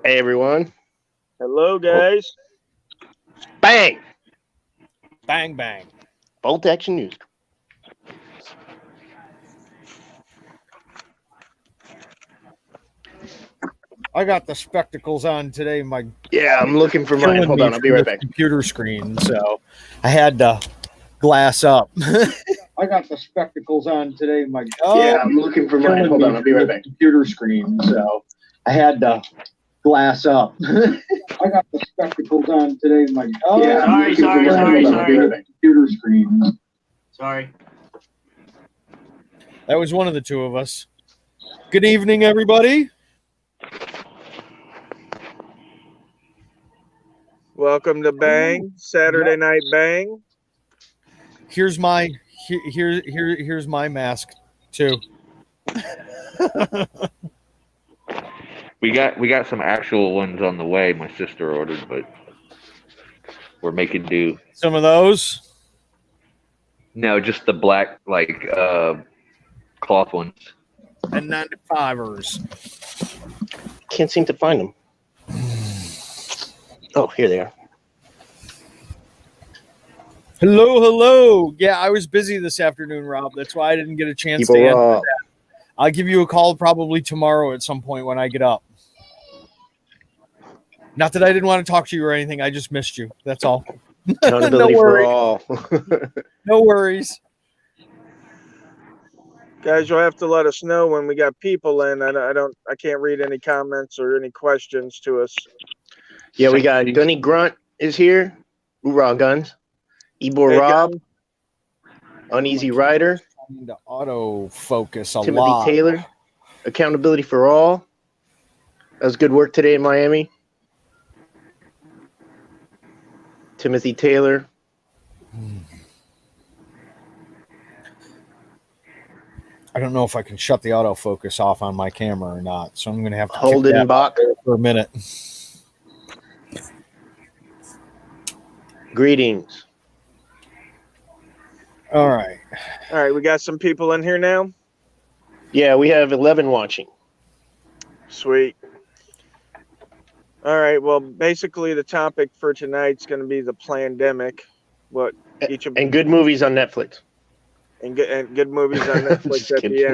Hey everyone. Hello, guys. Bang! Bang, bang. Bolt Action News. I got the spectacles on today. Yeah, I'm looking for mine. Hold on, I'll be right back. Computer screen, so I had to glass up. I got the spectacles on today. Yeah, I'm looking for mine. Hold on, I'll be right back. Computer screen, so I had to glass up. I got the spectacles on today. Sorry. Computer screen. Sorry. That was one of the two of us. Good evening, everybody. Welcome to B.A.N.G, Saturday Night B.A.N.G. Here's my here's my mask too. We got some actual ones on the way. My sister ordered, but we're making do. Some of those. No, just the black cloth ones. And 95ers. Can't seem to find them. Oh, here they are. Hello. Yeah, I was busy this afternoon, Rob. That's why I didn't get a chance to answer that. I'll give you a call probably tomorrow at some point when I get up. Not that I didn't want to talk to you or anything. I just missed you. That's all. Accountability for all. No worries. Guys, you'll have to let us know when we got people in. I can't read any comments or any questions to us. Yeah, we got Gunny Grunt is here. Hoorah Guns. Ebor Rob. Uneasy Rider. To auto focus a Timothy lot. Taylor. Accountability for all. That was good work today in Miami. Timothy Taylor. I don't know if I can shut the autofocus off on my camera or not, so I'm going to have to hold it back for a minute. Greetings. All right, we got some people in here now. Yeah, we have 11 watching. Sweet. All right, well, basically the topic for tonight's going to be the pandemic. What each of and good movies on Netflix. And good movies on Netflix at the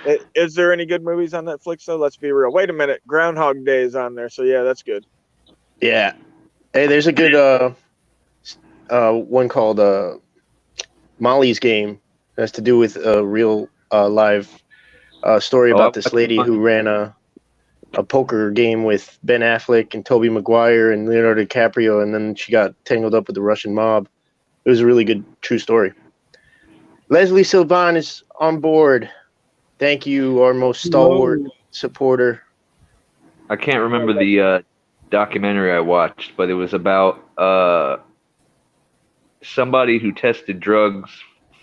end. Is there any good movies on Netflix, though? Let's be real. Wait a minute. Groundhog Day is on there, so yeah, that's good. Yeah. Hey, there's a good one called Molly's Game. It has to do with a real live story about this lady who ran a poker game with Ben Affleck and Tobey Maguire and Leonardo DiCaprio, and then she got tangled up with the Russian mob. It was a really good, true story. Leslie Sylvan is on board. Thank you, our most stalwart supporter. I can't remember the documentary I watched, but it was about somebody who tested drugs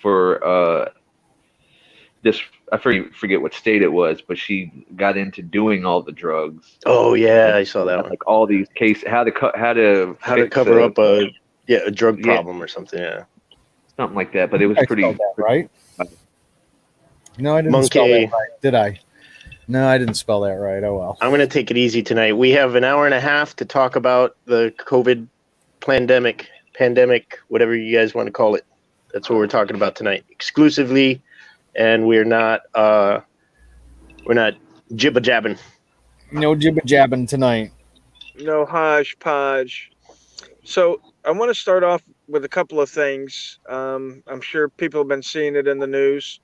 for this. I forget what state it was, but she got into doing all the drugs. Oh yeah, I saw that one. Like all these cases, how to cover up a drug problem or something. Yeah, something like that. But it was pretty right. No, I didn't spell that right. Did I? No, I didn't spell that right. Oh well. I'm gonna take it easy tonight. We have an hour and a half to talk about the COVID pandemic, whatever you guys want to call it. That's what we're talking about tonight, exclusively, and we're not jibba jabbing. No jibba jabbing tonight. No hodgepodge. So I want to start off with a couple of things. I'm sure people have been seeing it in the news.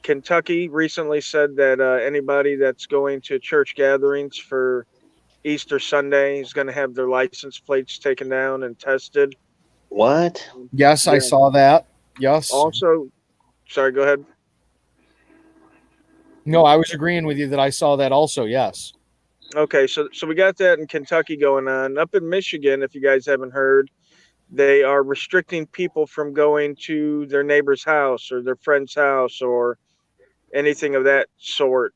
Kentucky recently said that anybody that's going to church gatherings for Easter Sunday is going to have their license plates taken down and tested. What? Yes, I saw that. Yes. Also, sorry, go ahead. No, I was agreeing with you that I saw that also, yes. Okay, so we got that in Kentucky going on. Up in Michigan, if you guys haven't heard, they are restricting people from going to their neighbor's house or their friend's house or anything of that sort,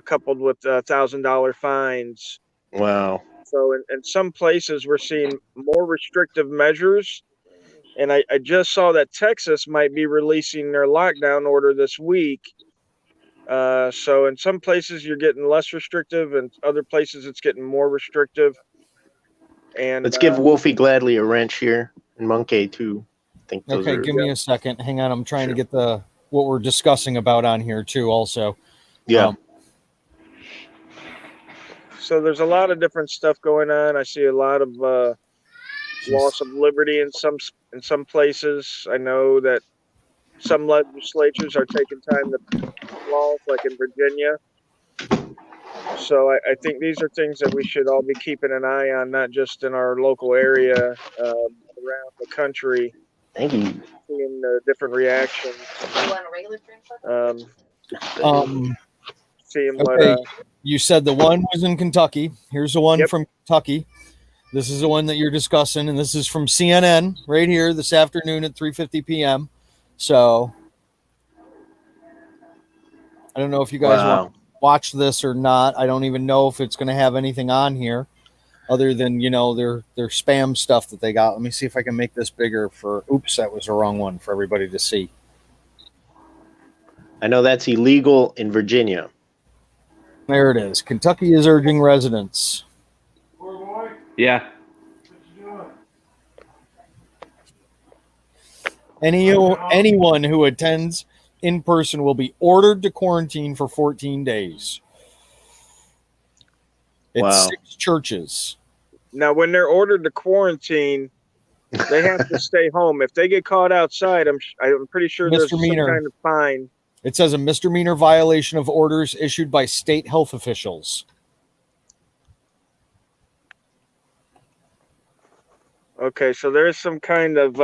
coupled with $1,000 fines. Wow. So in some places, we're seeing more restrictive measures. And I just saw that Texas might be releasing their lockdown order this week. So in some places you're getting less restrictive, and other places it's getting more restrictive. And let's give Wolfie Gladly a wrench here, and Monkey too. I think those Okay, are. give me a second. Hang on, I'm trying to get what we're discussing about on here too. Also, Yeah. So there's a lot of different stuff going on. I see a lot of loss of liberty in some places. I know that some legislatures are taking time to laws, like in Virginia. So I think these are things that we should all be keeping an eye on, not just in our local area, around the country. Thank you. Seeing the different reactions. Seeing what. okay, you said the one was in Kentucky. Here's the one Yep. from Kentucky. This is the one that you're discussing, and this is from CNN right here this afternoon at 3:50 p.m. So I don't know if you guys want to watch this or not. I don't even know if it's going to have anything on here other than, you know, their spam stuff that they got. Let me see if I can make this bigger for, oops, that was the wrong one for everybody to see. I know that's illegal in Virginia. There it is. Kentucky is urging residents. Yeah. Anyone who attends in person will be ordered to quarantine for 14 days. It's 6 churches. Now, when they're ordered to quarantine, they have to stay home. If they get caught outside, I'm pretty sure there's some kind of fine. It says a misdemeanor violation of orders issued by state health officials. Okay, so there is some kind of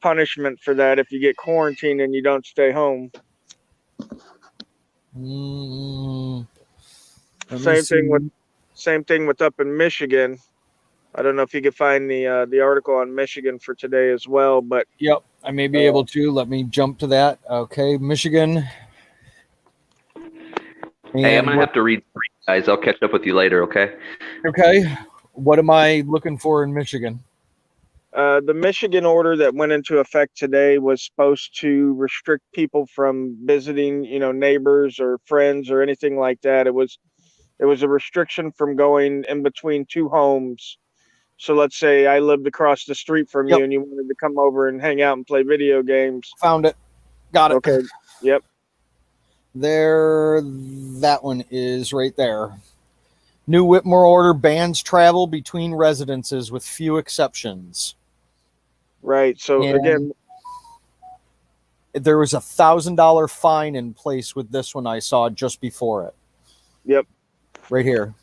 punishment for that if you get quarantined and you don't stay home. Same thing with up in Michigan. I don't know if you could find the article on Michigan for today as well, but yep, I may be able to. Let me jump to that. Okay, Michigan. Hey, I'm gonna have to read, guys. I'll catch up with you later. Okay. Okay. What am I looking for in Michigan? The Michigan order that went into effect today was supposed to restrict people from visiting, neighbors or friends or anything like that. It was a restriction from going in between 2 homes. So let's say I lived across the street from you and you wanted to come over and hang out and play video games. Found it. Got it. Okay. Yep. There, that one is right there. New Whitmore order bans travel between residences with few exceptions. Right. So again, there was a $1,000 fine in place with this one I saw just before it. Yep. Right here.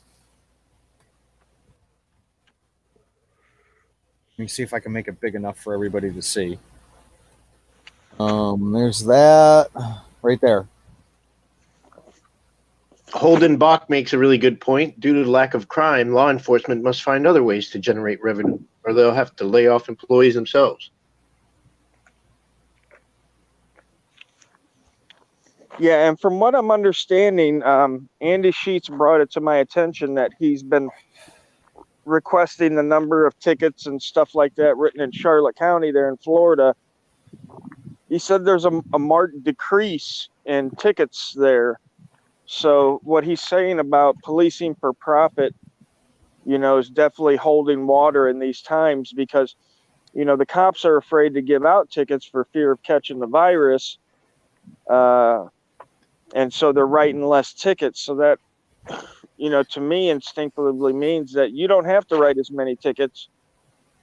Let me see if I can make it big enough for everybody to see. There's that right there. Holden Bach makes a really good point. Due to the lack of crime, law enforcement must find other ways to generate revenue, or they'll have to lay off employees themselves. Yeah, and from what I'm understanding, Andy Sheets brought it to my attention that he's been requesting the number of tickets and stuff like that written in Charlotte County there in Florida. He said there's a marked decrease in tickets there. So what he's saying about policing for profit, is definitely holding water in these times because, the cops are afraid to give out tickets for fear of catching the virus. And so they're writing less tickets. So that, to me instinctively means that you don't have to write as many tickets.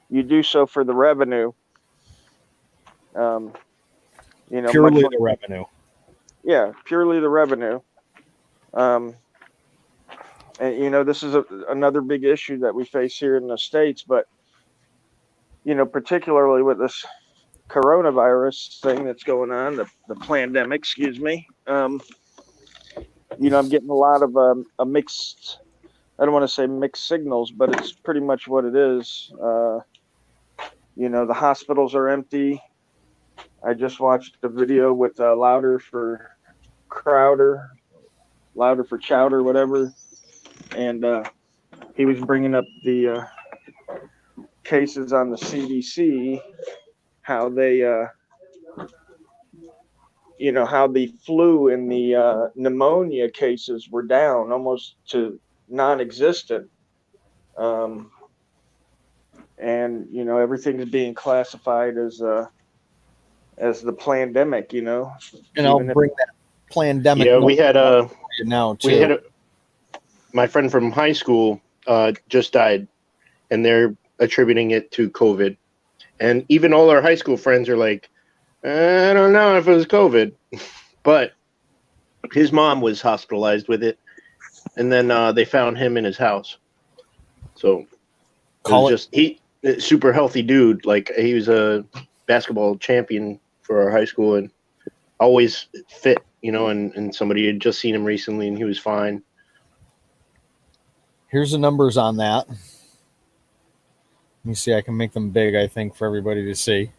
You do so for the revenue. Purely the revenue. Yeah, purely the revenue. And this is another big issue that we face here in the States, but particularly with this coronavirus thing that's going on, the pandemic, excuse me. I'm getting a lot of a mixed, I don't want to say mixed signals, but it's pretty much what it is. The hospitals are empty. I just watched a video with Louder for Chowder, whatever. And he was bringing up the cases on the CDC, how they how the flu and the pneumonia cases were down almost to non-existent. And everything is being classified as the pandemic. And I'll bring that pandemic. Yeah, we had now too. My friend from high school just died, and they're attributing it to COVID. And even all our high school friends are like, I don't know if it was COVID, but his mom was hospitalized with it, and then they found him in his house. So he super healthy dude. Like, he was a basketball champion for our high school and always fit, and somebody had just seen him recently and he was fine. Here's the numbers on that. Let me see. I can make them big, I think, for everybody to see.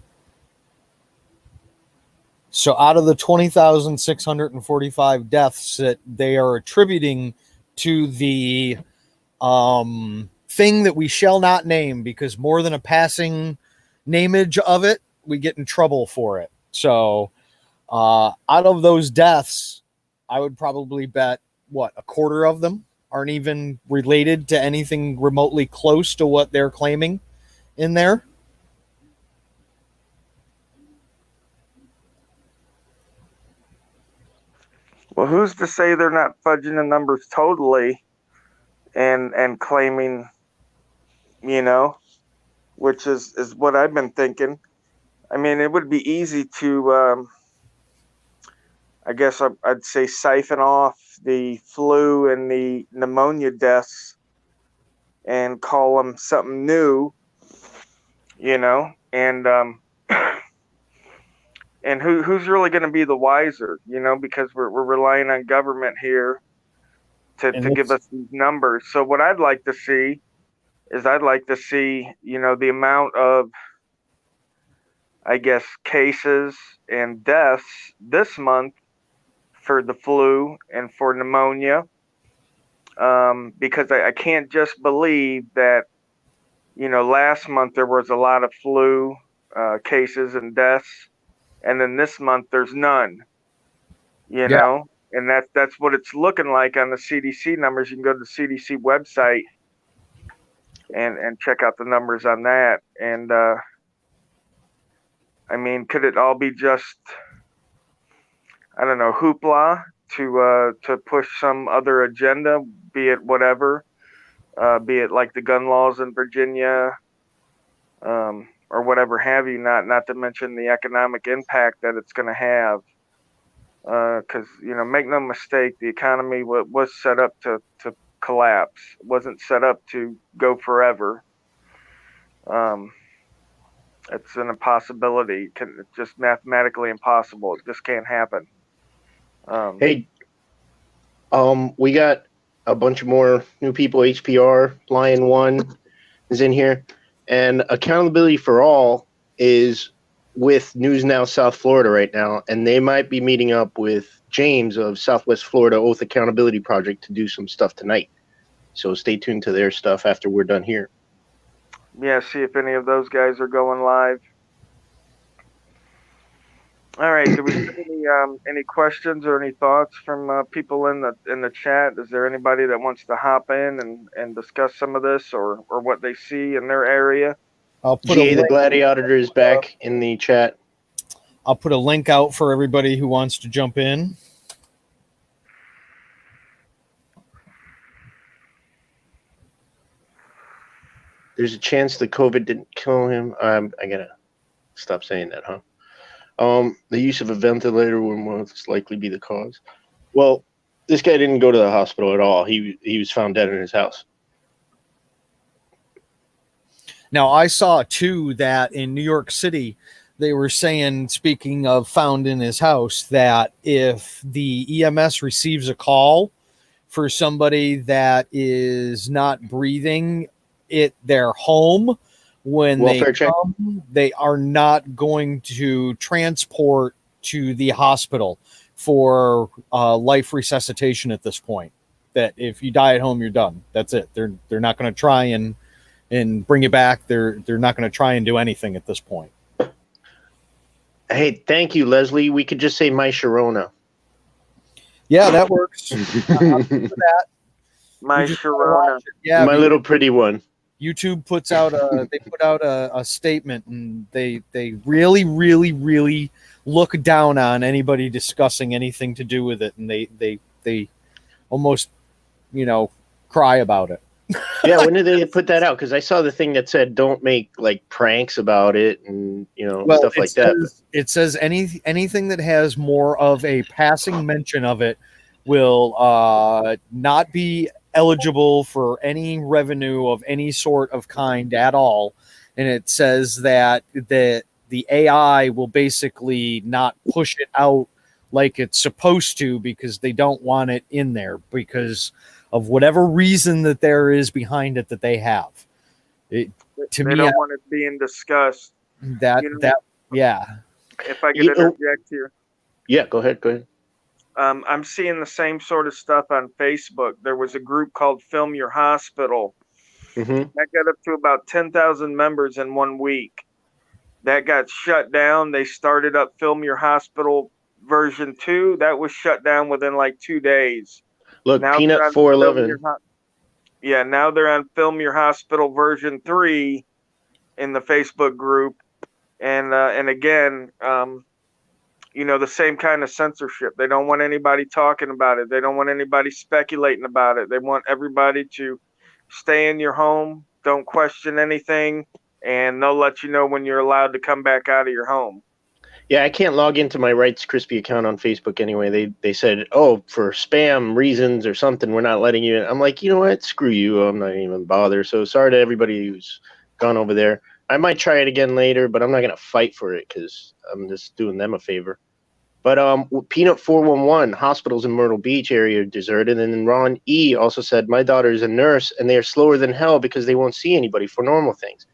So out of the 20,645 deaths that they are attributing to the thing that we shall not name, because more than a passing nameage of it, we get in trouble for it. So out of those deaths, I would probably bet, a quarter of them aren't even related to anything remotely close to what they're claiming in there. Well, who's to say they're not fudging the numbers totally and claiming, which is what I've been thinking. I mean, it would be easy to, I guess I'd say, siphon off the flu and the pneumonia deaths and call them something new, and who's really going to be the wiser, because we're relying on government here to give us these numbers. So what I'd like to see is the amount of, I guess, cases and deaths this month for the flu and for pneumonia, because I can't just believe that, last month there was a lot of flu cases and deaths, and then this month there's none, and that's what it's looking like on the CDC numbers. You can go to the CDC website and check out the numbers on that. And I mean, could it all be just, I don't know, hoopla to push some other agenda, be it whatever, be it like the gun laws in Virginia, or whatever have you, not to mention the economic impact that it's going to have. Because, make no mistake, the economy was set up to collapse. It wasn't set up to go forever. It's an impossibility. It's just mathematically impossible. It just can't happen. We got a bunch of more new people. HPR, Lion One is in here. And Accountability for All is with News Now South Florida right now, and they might be meeting up with James of Southwest Florida Oath Accountability Project to do some stuff tonight. So stay tuned to their stuff after we're done here. Yeah, see if any of those guys are going live. All right. Do we have any questions or any thoughts from people in the chat? Is there anybody that wants to hop in and discuss some of this or what they see in their area? GA the Gladiator is back in the chat. I'll put a link out for everybody who wants to jump in. There's a chance the COVID didn't kill him. I gotta stop saying that, huh? The use of a ventilator would most likely be the cause. Well, this guy didn't go to the hospital at all. He was found dead in his house. Now, I saw, too, that in New York City, they were saying, speaking of found in his house, that if the EMS receives a call for somebody that is not breathing at their home, when welfare they come, they are not going to transport to the hospital for life resuscitation at this point. That if you die at home, you're done. That's it. They're not going to try and bring you back. They're not going to try and do anything at this point. Hey, thank you, Leslie. We could just say my Sharona. Yeah, that works. That. My Sharona. Yeah, my little pretty one. YouTube puts out they put out a statement, and they really, really, really look down on anybody discussing anything to do with it, and they almost, cry about it. Yeah, when did they put that out? Because I saw the thing that said don't make like pranks about it and stuff like that. It says anything that has more of a passing mention of it will not be eligible for any revenue of any sort of kind at all. And it says that the AI will basically not push it out like it's supposed to because they don't want it in there because of whatever reason that there is behind it that they have. They don't want it being discussed. Yeah. If I could interject here. Yeah, go ahead. I'm seeing the same sort of stuff on Facebook. There was a group called Film Your Hospital. Mm-hmm. That got up to about 10,000 members in 1 week. That got shut down. They started up Film Your Hospital version 2. That was shut down within like 2 days. Look, now Peanut 411. Yeah, now they're on Film Your Hospital version 3 in the Facebook group. And again, the same kind of censorship. They don't want anybody talking about it. They don't want anybody speculating about it. They want everybody to stay in your home, don't question anything, and they'll let you know when you're allowed to come back out of your home. Yeah, I can't log into my Rights Crispy account on Facebook anyway. They said, oh, for spam reasons or something, we're not letting you in. I'm like, you know what? Screw you. I'm not even bother. So sorry to everybody who's gone over there. I might try it again later, but I'm not going to fight for it because I'm just doing them a favor. But Peanut 411, hospitals in Myrtle Beach area are deserted. And then Ron E. also said, my daughter is a nurse, and they are slower than hell because they won't see anybody for normal things.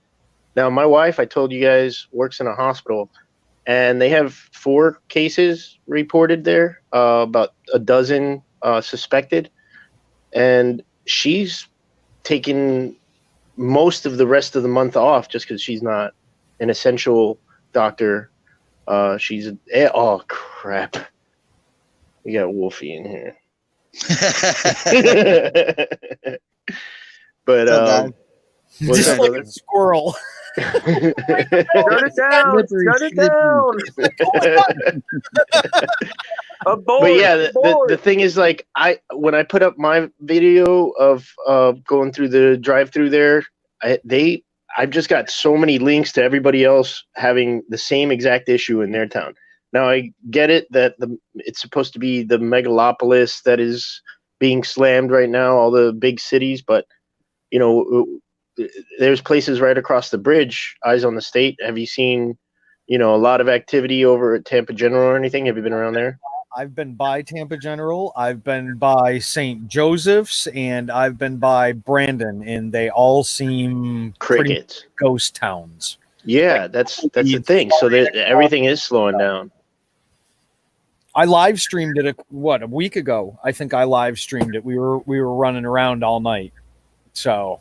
Now, my wife, I told you guys, works in a hospital. And they have 4 cases reported there, about a dozen suspected. And she's taken most of the rest of the month off just because she's not an essential doctor. Oh, crap. We got Wolfie in here. But, what's up, brother? Squirrel. Shut it down! Shut it down! But yeah, the thing is, like, when I put up my video of going through the drive-through there, I've just got so many links to everybody else having the same exact issue in their town. Now I get it that it's supposed to be the megalopolis that is being slammed right now, all the big cities, but there's places right across the bridge, eyes on the state. Have you seen, a lot of activity over at Tampa General or anything? Have you been around there? I've been by Tampa General. I've been by St. Joseph's, and I've been by Brandon, and they all seem crickets, ghost towns. Yeah, that's the thing. So that everything is slowing down. I live streamed it a week ago. I think I live streamed it. We were running around all night, so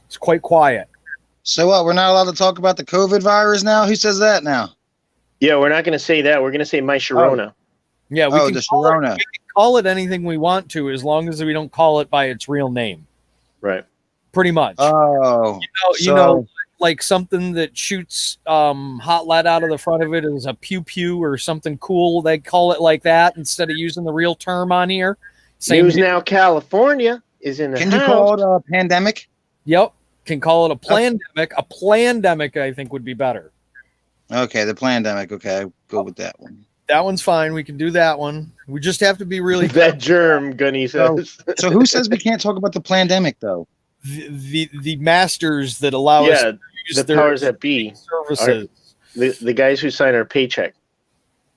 it's quite quiet. So what? We're not allowed to talk about the COVID virus now? Who says that now? Yeah, we're not going to say that. We're going to say my Sharona. Oh. Yeah, we can call it anything we want to as long as we don't call it by its real name. Right. Pretty much. Oh. You know, like something that shoots hot lead out of the front of it is a pew-pew or something cool. They call it like that instead of using the real term on here. News Now California is in the Can you call it a pandemic? Yep. Can call it a plandemic. A plandemic, I think, would be better. Okay, the plandemic. Okay, I'll go with that one. That one's fine. We can do that one. We just have to be really that germ, Gunny says. So who says we can't talk about the plandemic, though? The masters that allow us to use the powers that be services. The guys who sign our paycheck.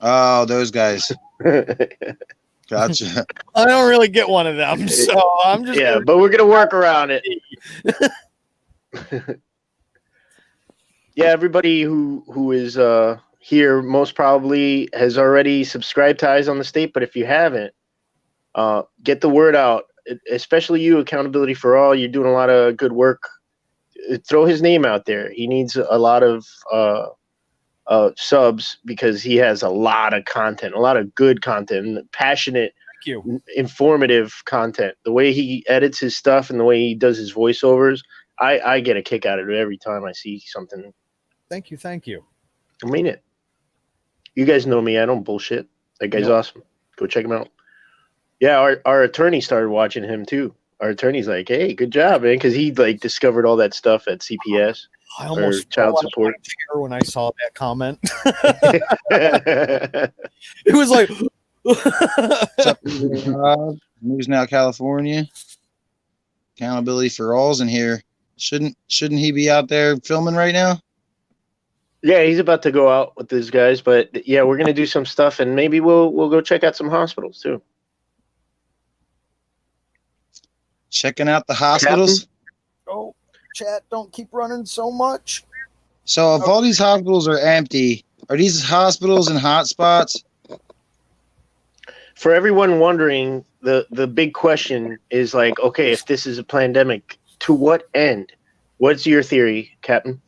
Oh, those guys. Gotcha. I don't really get one of them, so I'm just but we're gonna work around it. Yeah, everybody who is here most probably has already subscribed to Eyes on the State, but if you haven't, get the word out, especially you, Accountability for All. You're doing a lot of good work. Throw his name out there. He needs a lot of subs because he has a lot of content, a lot of good content, passionate, informative content. The way he edits his stuff and the way he does his voiceovers, I get a kick out of it every time I see something. Thank you. I mean it. You guys know me. I don't bullshit. That guy's awesome. Go check him out. Yeah, our attorney started watching him too. Our attorney's like, "Hey, good job, man," because he like discovered all that stuff at CPS. I almost child support when I saw that comment. It was like News Now California. Accountability for all's in here. Shouldn't he be out there filming right now? Yeah, he's about to go out with these guys, but yeah, we're gonna do some stuff, and maybe we'll go check out some hospitals too. Checking out the hospitals. Oh, chat, don't keep running so much. So if all these hospitals are empty, are these hospitals in hot spots? For everyone wondering, the big question is like, okay, if this is a pandemic, to what end? What's your theory, Captain?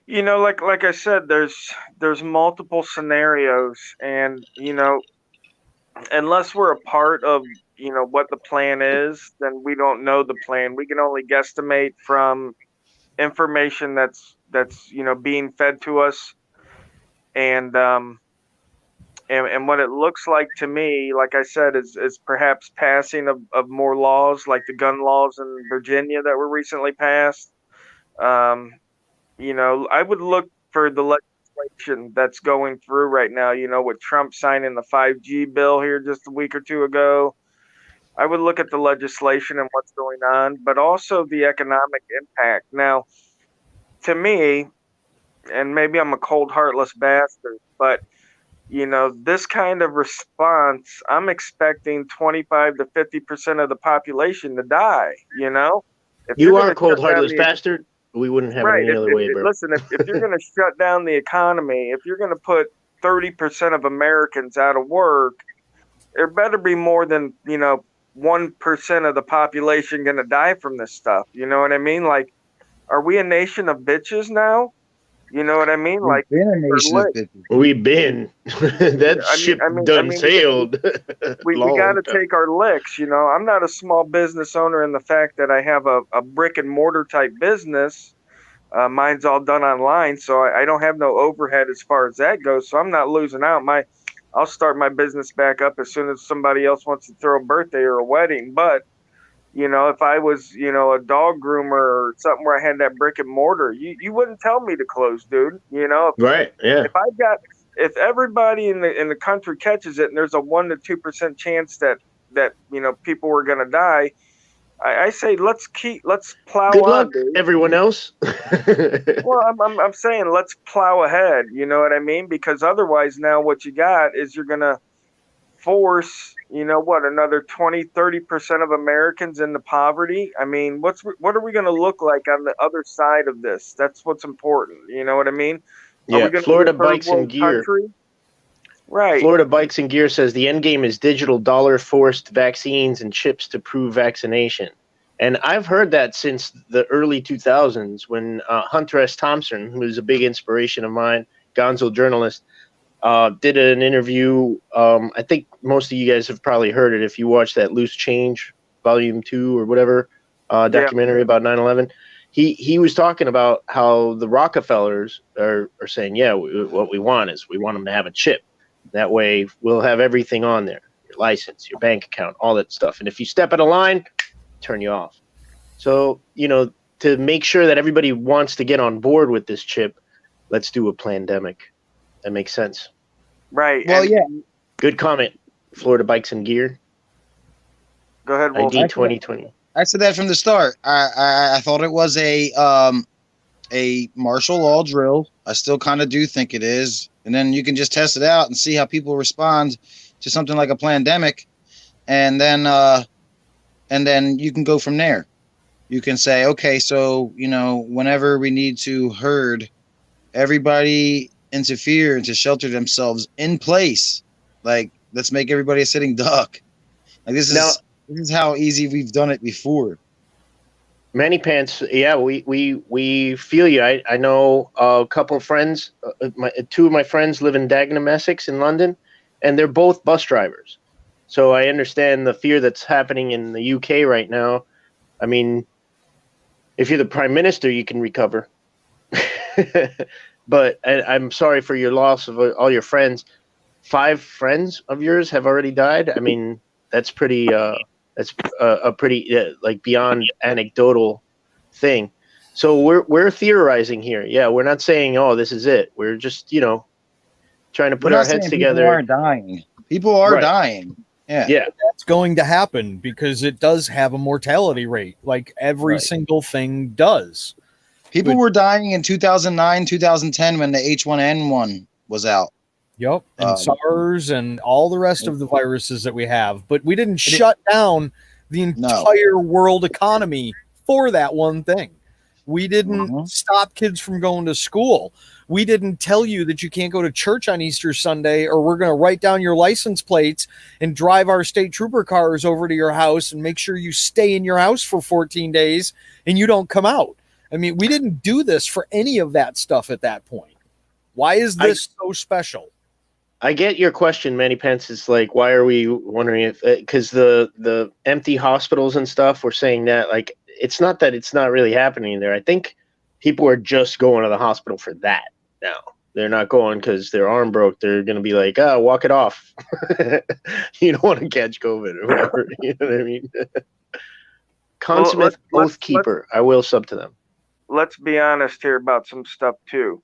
You know, like I said, there's multiple scenarios, and you know, unless we're a part of what the plan is, then we don't know the plan. We can only guesstimate from information that's being fed to us, and what it looks like to me, like I said, is perhaps passing of more laws, like the gun laws in Virginia that were recently passed. I would look for the legislation that's going through right now, with Trump signing the 5G bill here just a week or two ago. I would look at the legislation and what's going on, but also the economic impact. Now, to me, and maybe I'm a cold, heartless bastard, but this kind of response, I'm expecting 25 to 50% of the population to die. If you are a cold, heartless bastard, we wouldn't have it any other way, bro. Listen, if you're going to shut down the economy, if you're going to put 30% of Americans out of work, there better be more than 1% of the population going to die from this stuff. You know what I mean? Like, are we a nation of bitches now? You know what I mean? Like, we've been that ship done sailed. we got to take our licks. I'm not a small business owner in the fact that I have a brick and mortar type business. Mine's all done online, so I don't have no overhead as far as that goes. So I'm not losing out. I'll start my business back up as soon as somebody else wants to throw a birthday or a wedding. But if I was, a dog groomer or something where I had that brick and mortar, you wouldn't tell me to close, dude. Right? Yeah. If everybody in the country catches it, and there's a 1 to 2% chance that people were gonna die, I say let's plow Good on. luck, dude. everyone else. Well, I'm saying let's plow ahead. You know what I mean? Because otherwise, now what you got is you're gonna force another 20-30% of Americans into poverty. I mean, what are we going to look like on the other side of this? That's what's important. You know what I mean? Yeah. Florida Bikes and Gear. Country? Right. Florida Bikes and Gear says the end game is digital dollar-forced vaccines and chips to prove vaccination. And I've heard that since the early 2000s when Hunter S. Thompson, who is a big inspiration of mine, gonzo journalist, did an interview. I think most of you guys have probably heard it if you watched that Loose Change Volume 2 or whatever documentary about 9/11. He was talking about how the Rockefellers are saying, what we want is we want them to have a chip. That way we'll have everything on there, your license, your bank account, all that stuff. And if you step out of line, turn you off. So, to make sure that everybody wants to get on board with this chip, let's do a pandemic. That makes sense. Right. Well, yeah. Good comment, Florida Bikes and Gear. Go ahead, Wolf. ID 2020. I said that from the start. I thought it was a martial law drill. I still kind of do think it is. And then you can just test it out and see how people respond to something like a pandemic. And then you can go from there. You can say, okay, so, whenever we need to herd everybody interfere and to shelter themselves in place, like, let's make everybody a sitting duck. Like, this is how easy we've done it before. Manny Pants, yeah, we feel you. I know a couple of friends. Two of my friends live in Dagenham, Essex, in London, and they're both bus drivers. So I understand the fear that's happening in the UK right now. I mean, if you're the prime minister, you can recover. But I'm sorry for your loss of all your friends. 5 friends of yours have already died. I mean, that's pretty. That's a pretty like beyond anecdotal thing. So we're theorizing here. Yeah, we're not saying, oh, this is it. We're just trying to We're put our not heads saying people together. aren't dying. People are Right. dying. Yeah. Yeah. That's going to happen because it does have a mortality rate, like every Right. single thing does. People were dying in 2009, 2010 when the H1N1 was out. Yep. And SARS and all the rest of the viruses that we have. But we didn't shut down the entire world economy for that one thing. We didn't stop kids from going to school. We didn't tell you that you can't go to church on Easter Sunday, or we're going to write down your license plates and drive our state trooper cars over to your house and make sure you stay in your house for 14 days and you don't come out. I mean, we didn't do this for any of that stuff at that point. Why is this so special? I get your question, Manny Pence. It's like, why are we wondering if because the empty hospitals and stuff, we're saying that like it's not that it's not really happening there. I think people are just going to the hospital for that now. They're not going because their arm broke. They're going to be like, walk it off. You don't want to catch COVID or whatever. You know what I mean? Consummate oath keeper. I will sub to them. Let's be honest here about some stuff too.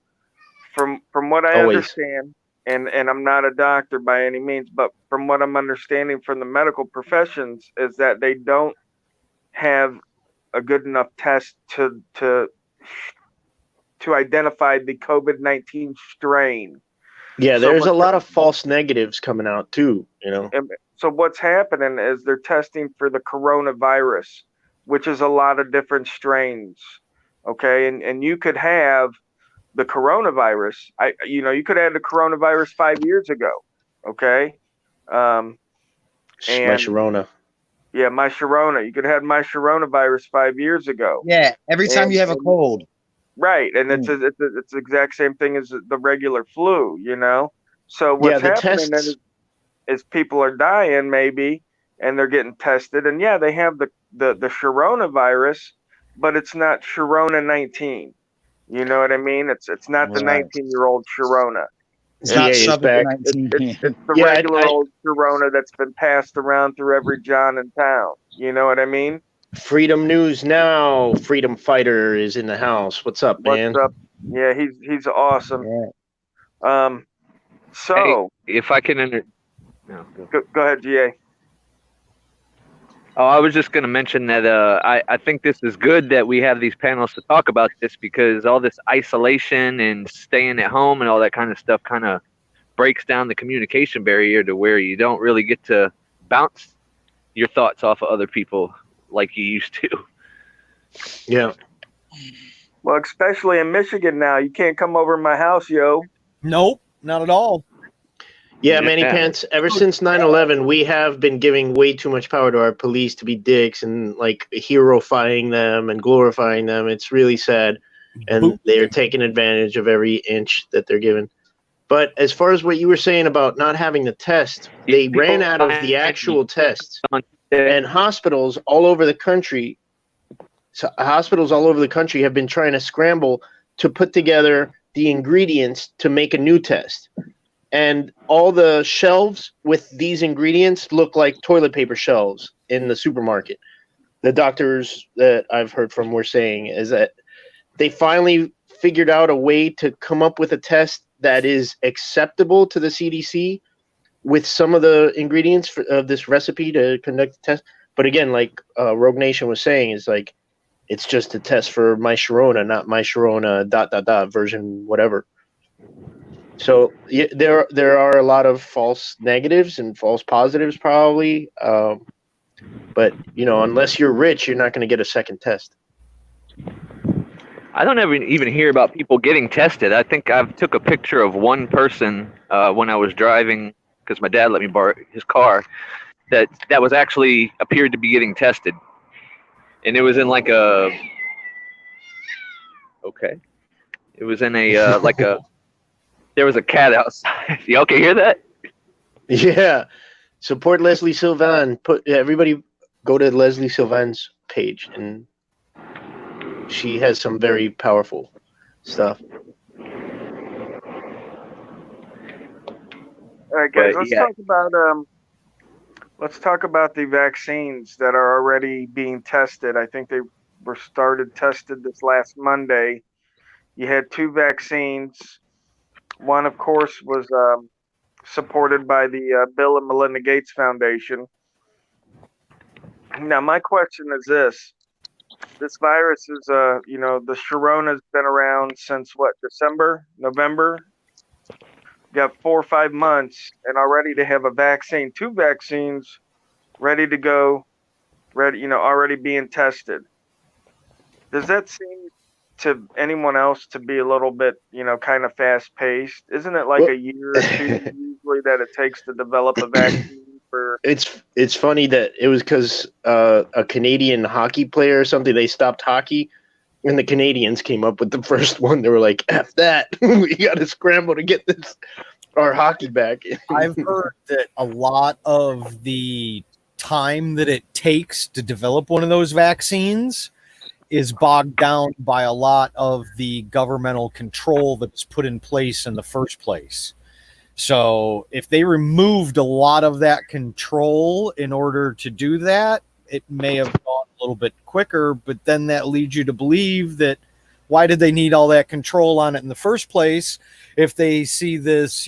From what I understand, and I'm not a doctor by any means, but from what I'm understanding from the medical professions is that they don't have a good enough test to identify the COVID-19 strain. Yeah, there's a lot of false negatives coming out too, So what's happening is they're testing for the coronavirus, which is a lot of different strains. Okay, and you could have the coronavirus. You could have the coronavirus 5 years ago. Okay, my Sharona. Yeah, my Sharona. You could have my Sharona 5 years ago. Yeah, every time you have a cold. Right, and it's the exact same thing as the regular flu. So what's happening is people are dying maybe, and they're getting tested, and yeah, they have the Sharona virus, but it's not Sharona 19. You know what I mean? It's not the 19-year-old Sharona. It's not back. It's the regular old Sharona that's been passed around through every John in town. You know what I mean? Freedom News Now. Freedom Fighter is in the house. What's up, man? What's up? Yeah, he's awesome. Yeah. So hey, if I can go ahead, GA. Oh, I was just going to mention that I think this is good that we have these panels to talk about this, because all this isolation and staying at home and all that kind of stuff kind of breaks down the communication barrier to where you don't really get to bounce your thoughts off of other people like you used to. Yeah. Well, especially in Michigan now, you can't come over to my house, yo. Nope, not at all. Yeah, Manny Pants, ever since 9/11, we have been giving way too much power to our police to be dicks and like hero-fying them and glorifying them. It's really sad. And they're taking advantage of every inch that they're given. But as far as what you were saying about not having the test, they ran out of the actual tests. And hospitals all over the country have been trying to scramble to put together the ingredients to make a new test. And all the shelves with these ingredients look like toilet paper shelves in the supermarket. The doctors that I've heard from were saying is that they finally figured out a way to come up with a test that is acceptable to the CDC with some of the ingredients of this recipe to conduct the test. But again, like Rogue Nation was saying, is like it's just a test for my Sharona, not my Sharona ... version whatever. So yeah, there are a lot of false negatives and false positives probably, but unless you're rich, you're not going to get a second test. I don't ever even hear about people getting tested. I think I've took a picture of one person when I was driving, because my dad let me borrow his car, that was actually appeared to be getting tested. and it was in like a okay. It was in a like a there was a cat outside. Y'all can hear that? Yeah. Support Leslie Sylvan. Everybody go to Leslie Sylvan's page, and she has some very powerful stuff. All right, guys, But let's talk about the vaccines that are already being tested. I think they were tested this last Monday. You had two vaccines. One, of course, was supported by the Bill and Melinda Gates Foundation. Now, my question is this. This virus is, the Sharona's been around since what, December, November? Got 4 or 5 months, and already they have a vaccine, two vaccines ready to go, already being tested. Does that seem to anyone else to be a little bit, kind of fast paced? Isn't it like a year or two usually that it takes to develop a vaccine for? It's funny that it was because a Canadian hockey player or something, they stopped hockey, and the Canadians came up with the first one. They were like, "F that, we got to scramble to get our hockey back." I've heard that a lot of the time that it takes to develop one of those vaccines is bogged down by a lot of the governmental control that's put in place in the first place. So if they removed a lot of that control in order to do that, it may have gone a little bit quicker, but then that leads you to believe that why did they need all that control on it in the first place? If they see this,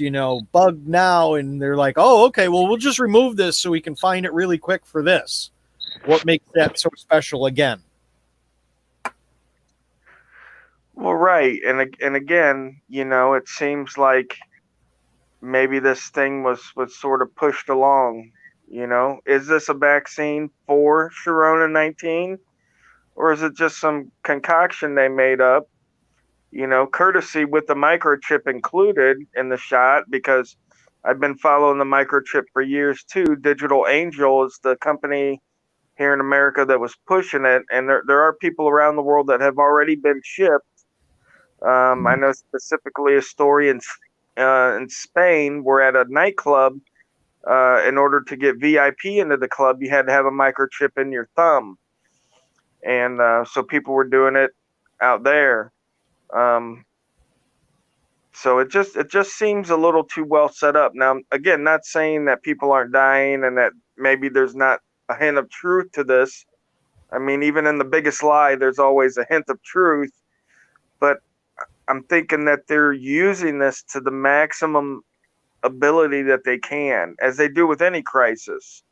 bug now and they're like, oh, okay, well, we'll just remove this so we can find it really quick for this. What makes that so special again? Well, right. And again, it seems like maybe this thing was sort of pushed along. Is this a vaccine for Sharona 19, or is it just some concoction they made up, courtesy with the microchip included in the shot? Because I've been following the microchip for years too. Digital Angel is the company here in America that was pushing it, and there are people around the world that have already been shipped. I know specifically a story in Spain where at a nightclub, in order to get VIP into the club, you had to have a microchip in your thumb. And so people were doing it out there. So it just seems a little too well set up. Now, again, not saying that people aren't dying and that maybe there's not a hint of truth to this. I mean, even in the biggest lie, there's always a hint of truth. But I'm thinking that they're using this to the maximum ability that they can, as they do with any crisis.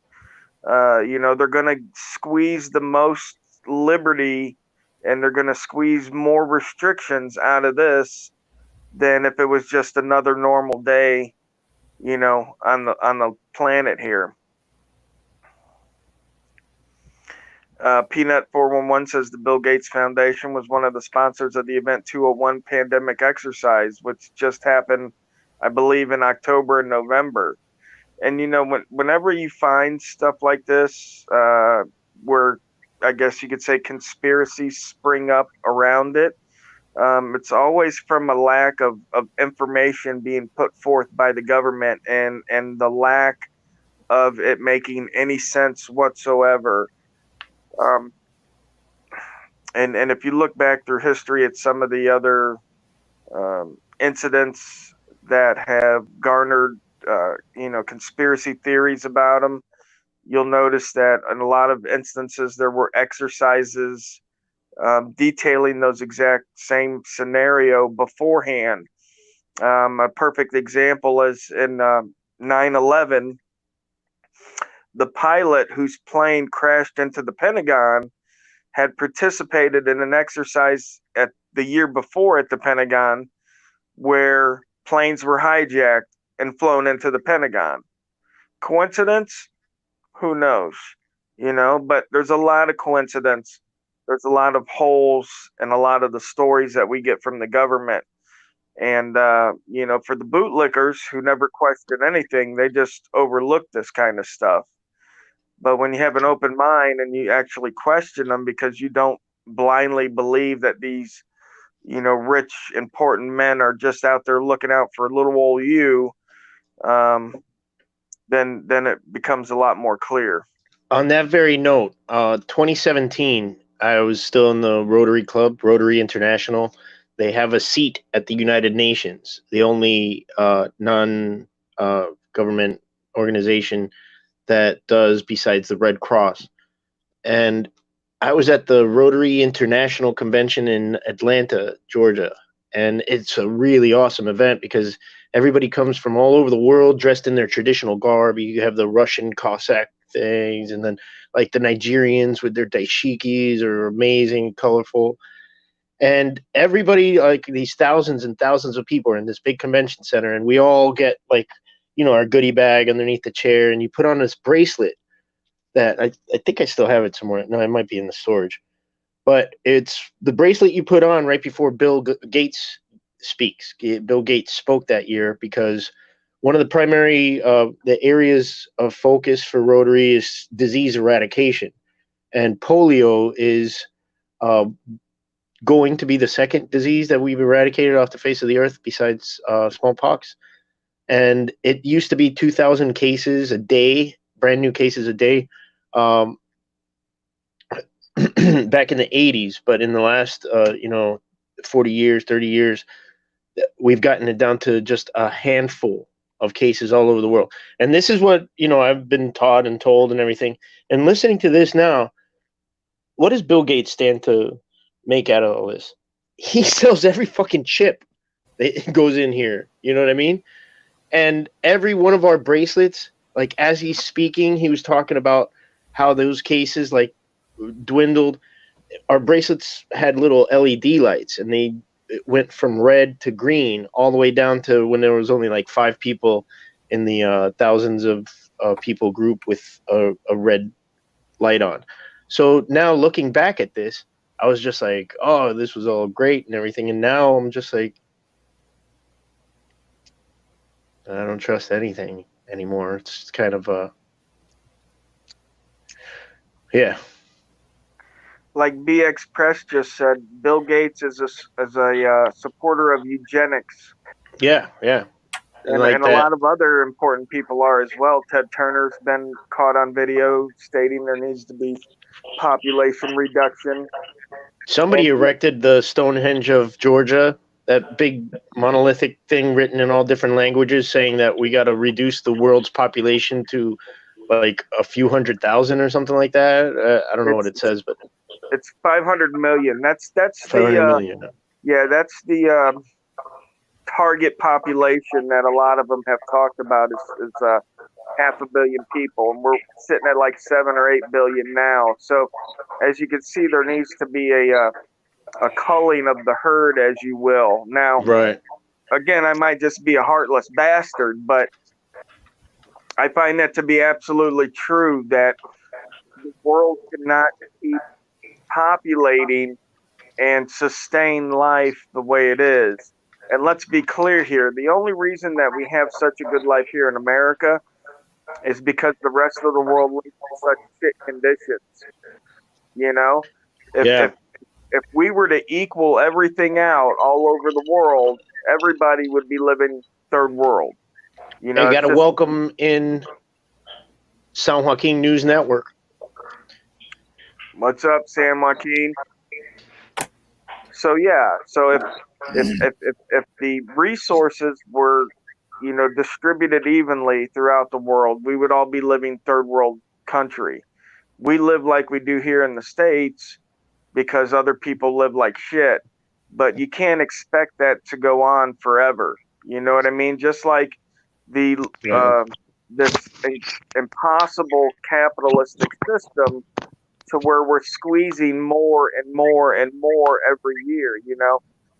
They're going to squeeze the most liberty, and they're going to squeeze more restrictions out of this than if it was just another normal day, on the planet here. Peanut 411 says the Bill Gates Foundation was one of the sponsors of the Event 201 pandemic exercise, which just happened, I believe, in October and November. And whenever you find stuff like this, where I guess you could say conspiracies spring up around it, it's always from a lack of information being put forth by the government and the lack of it making any sense whatsoever. And if you look back through history at some of the other incidents that have garnered conspiracy theories about them, you'll notice that in a lot of instances there were exercises detailing those exact same scenario beforehand. A perfect example is in 9/11, the pilot whose plane crashed into the Pentagon had participated in an exercise at the year before at the Pentagon where planes were hijacked and flown into the Pentagon. Coincidence? Who knows? But there's a lot of coincidence. There's a lot of holes in a lot of the stories that we get from the government. And, for the bootlickers who never question anything, they just overlook this kind of stuff. But when you have an open mind and you actually question them because you don't blindly believe that these, rich, important men are just out there looking out for little old you, um, then it becomes a lot more clear. On that very note, 2017, I was still in the Rotary Club, Rotary International. They have a seat at the United Nations, the only non-government organization that does besides the Red Cross. And I was at the Rotary International Convention in Atlanta, Georgia. And it's a really awesome event because everybody comes from all over the world dressed in their traditional garb. You have the Russian Cossack things, and then like the Nigerians with their dashikis are amazing, colorful. And everybody, like these thousands and thousands of people, are in this big convention center, and we all get like, our goodie bag underneath the chair, and you put on this bracelet that I think I still have it somewhere. No, it might be in the storage. But it's the bracelet you put on right before Bill Gates speaks. Bill Gates spoke that year because one of the primary the areas of focus for Rotary is disease eradication, and polio is going to be the second disease that we've eradicated off the face of the earth besides smallpox. And it used to be 2,000 cases a day, brand new cases a day, back in the 80s. But in the last 40 years, 30 years, we've gotten it down to just a handful of cases all over the world. And this is what I've been taught and told and everything. And listening to this now, what does Bill Gates stand to make out of all this? He sells every fucking chip that goes in here. You know what I mean? And every one of our bracelets, like as he's speaking, he was talking about how those cases like dwindled. Our bracelets had little LED lights, and they went from red to green all the way down to when there was only like 5 people in the thousands of people group with a red light on. So now looking back at this, I was just like, oh, this was all great and everything. And now I'm just like, I don't trust anything anymore. It's kind of, yeah. Like BX Press just said, Bill Gates is a supporter of eugenics. Yeah. And a lot of other important people are as well. Ted Turner's been caught on video stating there needs to be population reduction. Somebody erected the Stonehenge of Georgia, that big monolithic thing written in all different languages, saying that we got to reduce the world's population to like a few 100,000 or something like that. I don't know what it says, but it's 500 million. That's 500 million. Yeah, that's the target population that a lot of them have talked about is 500 million people, and we're sitting at like 7 or 8 billion now. So, as you can see, there needs to be a culling of the herd, as you will. Now, right. Again, I might just be a heartless bastard, but I find that to be absolutely true, that the world cannot keep populating and sustain life the way it is. And let's be clear here, the only reason that we have such a good life here in America is because the rest of the world lives in such shit conditions. If we were to equal everything out all over the world, everybody would be living third world. You got to welcome in San Joaquin News Network. What's up, San Joaquin? So if the resources were, distributed evenly throughout the world, we would all be living third world country. We live like we do here in the States because other people live like shit, but you can't expect that to go on forever. You know what I mean? Just like this impossible capitalistic system, to where we're squeezing more and more and more every year.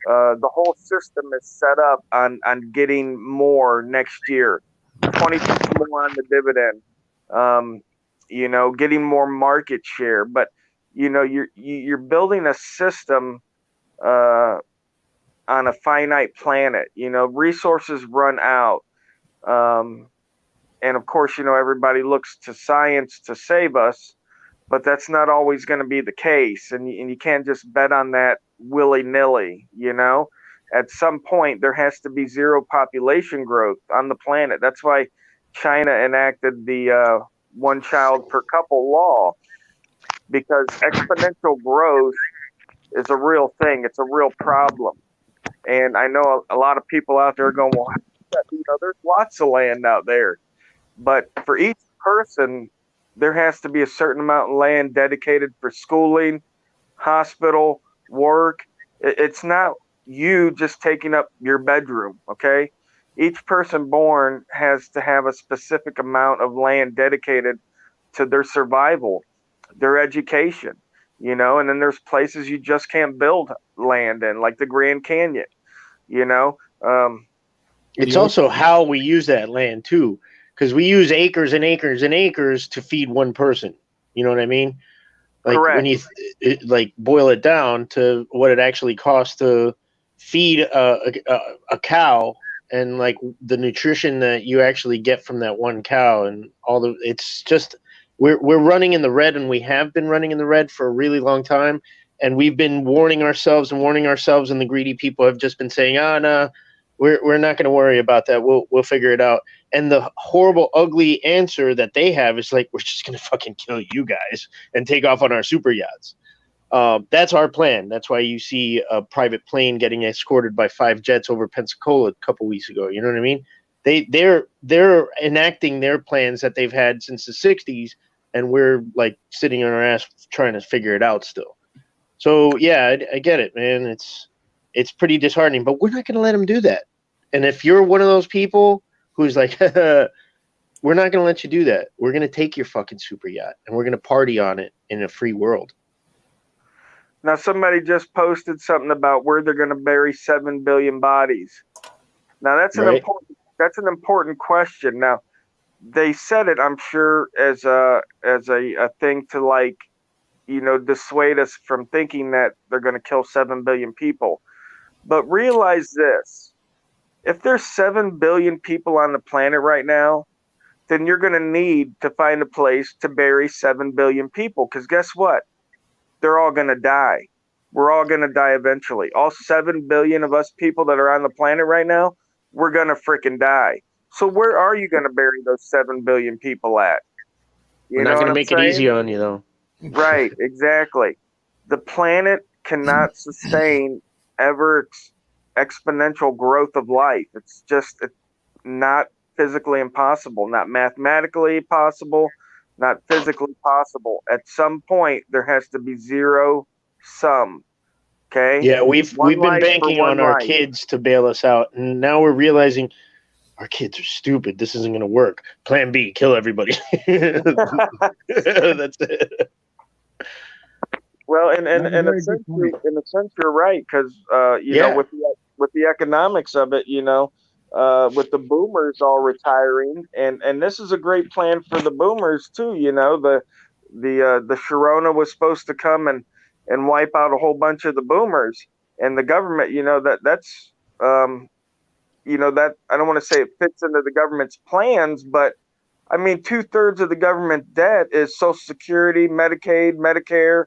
The whole system is set up on getting more next year, 20% more on the dividend, getting more market share. But you're building a system on a finite planet. Resources run out. And of course, everybody looks to science to save us, but that's not always going to be the case. And you can't just bet on that willy nilly, At some point, there has to be zero population growth on the planet. That's why China enacted the one child per couple law, because exponential growth is a real thing. It's a real problem. And I know a lot of people out there are going, well, there's lots of land out there. But for each person, there has to be a certain amount of land dedicated for schooling, hospital, work. It's not you just taking up your bedroom, okay? Each person born has to have a specific amount of land dedicated to their survival, their education, and then there's places you just can't build land in, like the Grand Canyon, you know. It's also how we use that land too, because we use acres and acres and acres to feed one person. You know what I mean? Like Correct. when you like boil it down to what it actually costs to feed a cow, and like the nutrition that you actually get from that one cow, and all the, it's just we're running in the red, and we have been running in the red for a really long time, and we've been warning ourselves, and the greedy people have just been saying, no, we're not going to worry about that. We'll figure it out. And the horrible, ugly answer that they have is like, we're just going to fucking kill you guys and take off on our super yachts. That's our plan. That's why you see a private plane getting escorted by 5 jets over Pensacola a couple weeks ago. You know what I mean? They're enacting their plans that they've had since the 60s, and we're like sitting on our ass trying to figure it out still. So yeah, I get it, man. It's pretty disheartening, but we're not going to let them do that. And if you're one of those people who's like, we're not going to let you do that. We're going to take your fucking super yacht and we're going to party on it in a free world. Now, somebody just posted something about where they're going to bury 7 billion bodies. Now, that's an important question. Now, they said it, I'm sure, as a thing to, like, dissuade us from thinking that they're going to kill 7 billion people. But realize this: if there's 7 billion people on the planet right now, then you're going to need to find a place to bury 7 billion people. Because guess what? They're all going to die. We're all going to die eventually. All 7 billion of us people that are on the planet right now, we're going to freaking die. So where are you going to bury those 7 billion people at? We're not going to make it easy on you, though. Right, exactly. The planet cannot sustain ever exponential growth of life. It's just not physically impossible, not mathematically possible, not physically possible. At some point, there has to be zero sum. Okay. Yeah, we've been banking on our kids to bail us out, and now we're realizing our kids are stupid. This isn't going to work. Plan B: kill everybody. That's it. Well, in a sense, you're right, because with the economics of it, with the boomers all retiring, and this is a great plan for the boomers too. The Sharona was supposed to come and wipe out a whole bunch of the boomers, and the government, that's that, I don't want to say it fits into the government's plans, but I mean 2/3 of the government debt is Social Security, Medicaid, Medicare.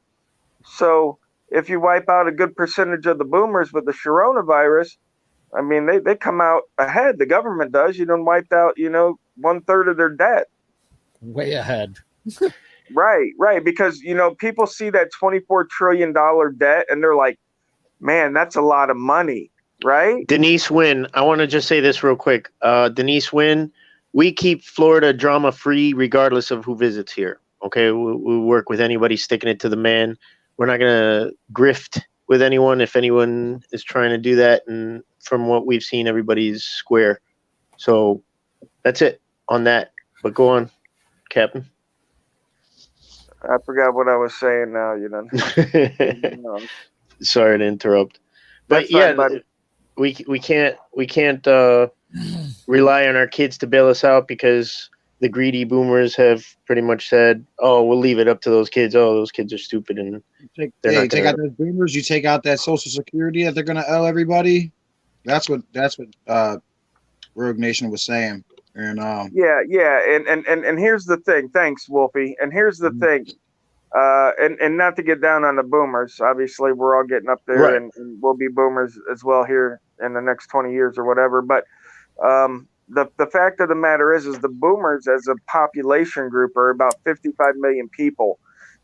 So if you wipe out a good percentage of the boomers with the coronavirus, I mean, they come out ahead. The government does. Wiped out, 1/3 of their debt. Way ahead. Right. Because, people see that $24 trillion debt and they're like, man, that's a lot of money, right? Denise Wynn, I want to just say this real quick. Denise Wynn, we keep Florida drama free regardless of who visits here. Okay, we work with anybody sticking it to the man. We're not going to grift with anyone if anyone is trying to do that. And from what we've seen, everybody's square. So that's it on that. But go on, Captain. I forgot what I was saying now, Sorry to interrupt. But we can't rely on our kids to bail us out, because the greedy boomers have pretty much said, "Oh, we'll leave it up to those kids. Oh, those kids are stupid." And you take out those boomers. You take out that Social Security that they're going to owe everybody. That's what Rogue Nation was saying. And and here's the thing. Thanks, Wolfie. And here's the thing. And not to get down on the boomers. Obviously, we're all getting up there, Right. and we'll be boomers as well here in the next 20 years or whatever. But the fact of the matter is the boomers as a population group are about 55 million people,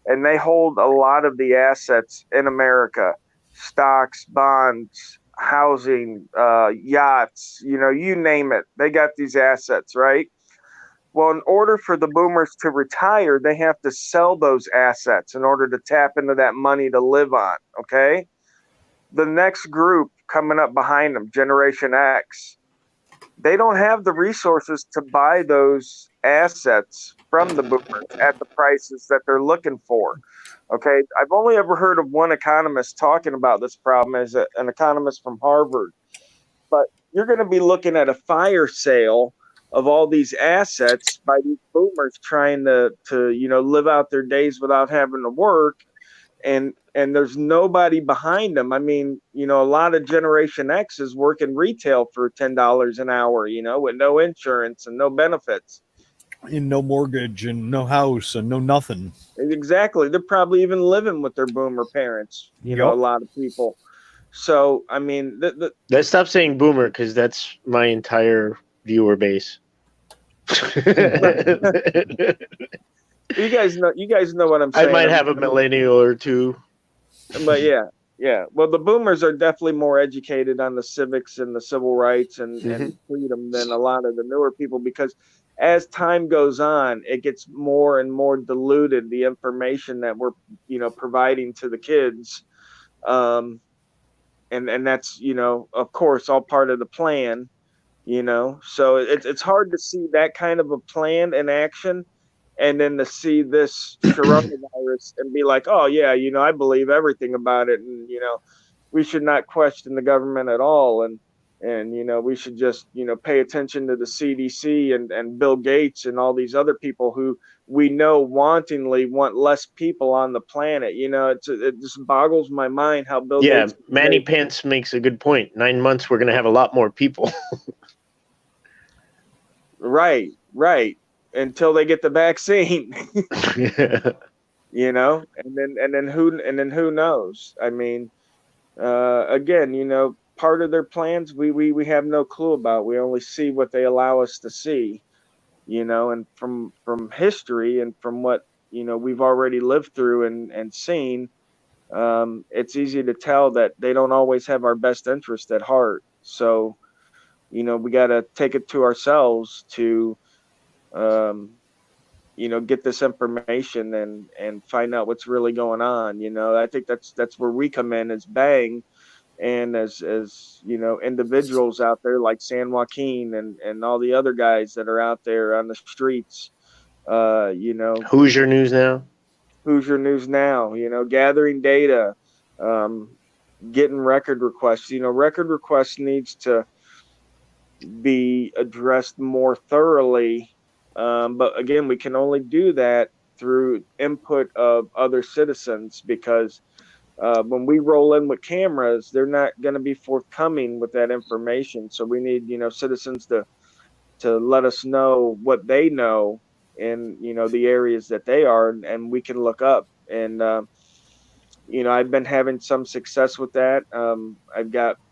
and they hold a lot of the assets in America: stocks, bonds, housing, yachts. You name it. They got these assets, right? Well, in order for the boomers to retire, they have to sell those assets in order to tap into that money to live on. Okay. The next group coming up behind them, Generation X, they don't have the resources to buy those assets from the boomers at the prices that they're looking for. Okay. I've only ever heard of one economist talking about this problem as an economist from Harvard. But you're going to be looking at a fire sale of all these assets by these boomers trying to live out their days without having to work, and there's nobody behind them. I mean, a lot of Generation X is working retail for $10 an hour, with no insurance and no benefits, and no mortgage and no house and no nothing. Exactly. They're probably even living with their boomer parents, a lot of people. So, I mean, let's stop saying boomer, because that's my entire viewer base. You guys know what I'm saying. I might have a millennial or two. But yeah. Well, the boomers are definitely more educated on the civics and the civil rights and freedom than a lot of the newer people, because as time goes on, it gets more and more diluted, the information that we're, providing to the kids. And that's, of course, all part of the plan, so it's hard to see that kind of a plan in action, and then to see this coronavirus and be like, oh yeah, I believe everything about it, and we should not question the government at all, and we should just pay attention to the CDC and Bill Gates and all these other people who we know wantingly want less people on the planet. It just boggles my mind how Bill Gates. Manny Pants makes a good point. 9 months, we're gonna have a lot more people. Right. Until they get the vaccine. And then who knows? I mean, again, part of their plans we have no clue about. We only see what they allow us to see, and from history and from what we've already lived through and seen, it's easy to tell that they don't always have our best interest at heart. So, we got to take it to ourselves to get this information and find out what's really going on. I think that's where we come in as B.A.N.G, and as individuals out there like San Joaquin and all the other guys that are out there on the streets. Hoosier News Now, gathering data, getting record requests. Record requests needs to be addressed more thoroughly. But again, we can only do that through input of other citizens, because when we roll in with cameras, they're not going to be forthcoming with that information. So we need, citizens to let us know what they know in, the areas that they are, and we can look up. And, I've been having some success with that.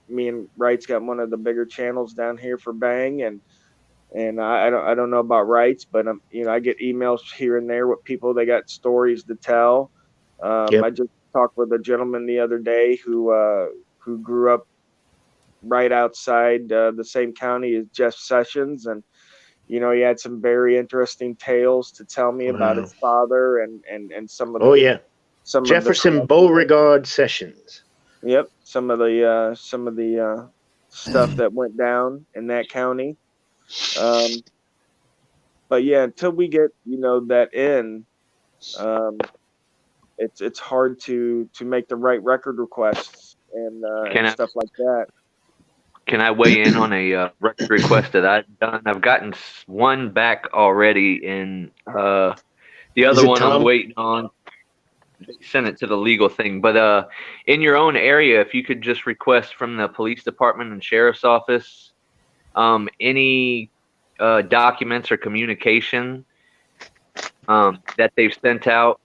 Me and Wright's got one of the bigger channels down here for B.A.N.G, and I don't know about Wright's, but I get emails here and there with people. They got stories to tell. I just talked with a gentleman the other day who grew up right outside the same county as Jeff Sessions, and he had some very interesting tales to tell me about his father and some of the Jefferson Beauregard Sessions. Yep, some of the stuff that went down in that county. But yeah, until we get that in, it's hard to make the right record requests and stuff like that. Can I weigh in on a record request that I've done? I've gotten one back already, and the other one I'm waiting on. Send it to the legal thing. But in your own area, if you could just request from the police department and sheriff's office any documents or communication that they've sent out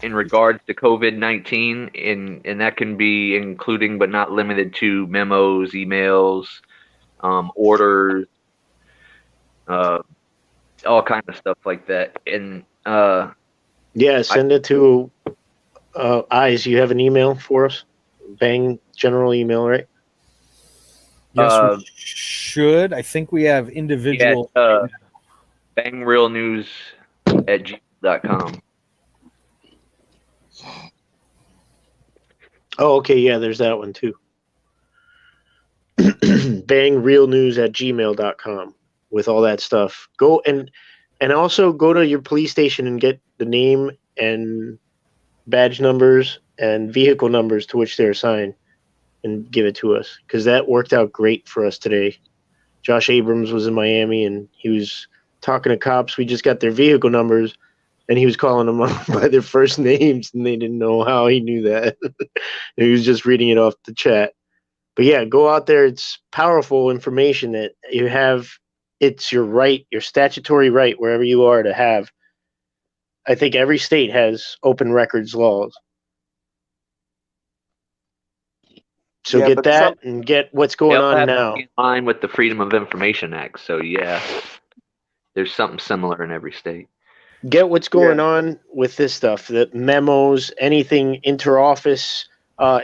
in regards to COVID-19, and that can be including but not limited to memos, emails, orders, all kinds of stuff like that. And yeah, send it to Eyes. You have an email for us? Bang general email, right? Yes, we should. I think we have individual. Yeah, bangrealnews@gmail.com. Oh, okay, yeah, there's that one too. bangrealnews@gmail.com with all that stuff. Go and also go to your police station and get the name and badge numbers and vehicle numbers to which they're assigned and give it to us, because that worked out great for us today. Josh Abrams was in Miami and he was talking to cops. We just got their vehicle numbers and he was calling them up by their first names and they didn't know how he knew that. He was just reading it off the chat. But yeah, go out there. It's powerful information that you have. It's your right, your statutory right, wherever you are, to have. I think every state has open records laws. So Yeah, get but that and get what's going on now. In line with the Freedom of Information Act. So yeah, there's something similar in every state. Get what's going on with this stuff, the memos, anything interoffice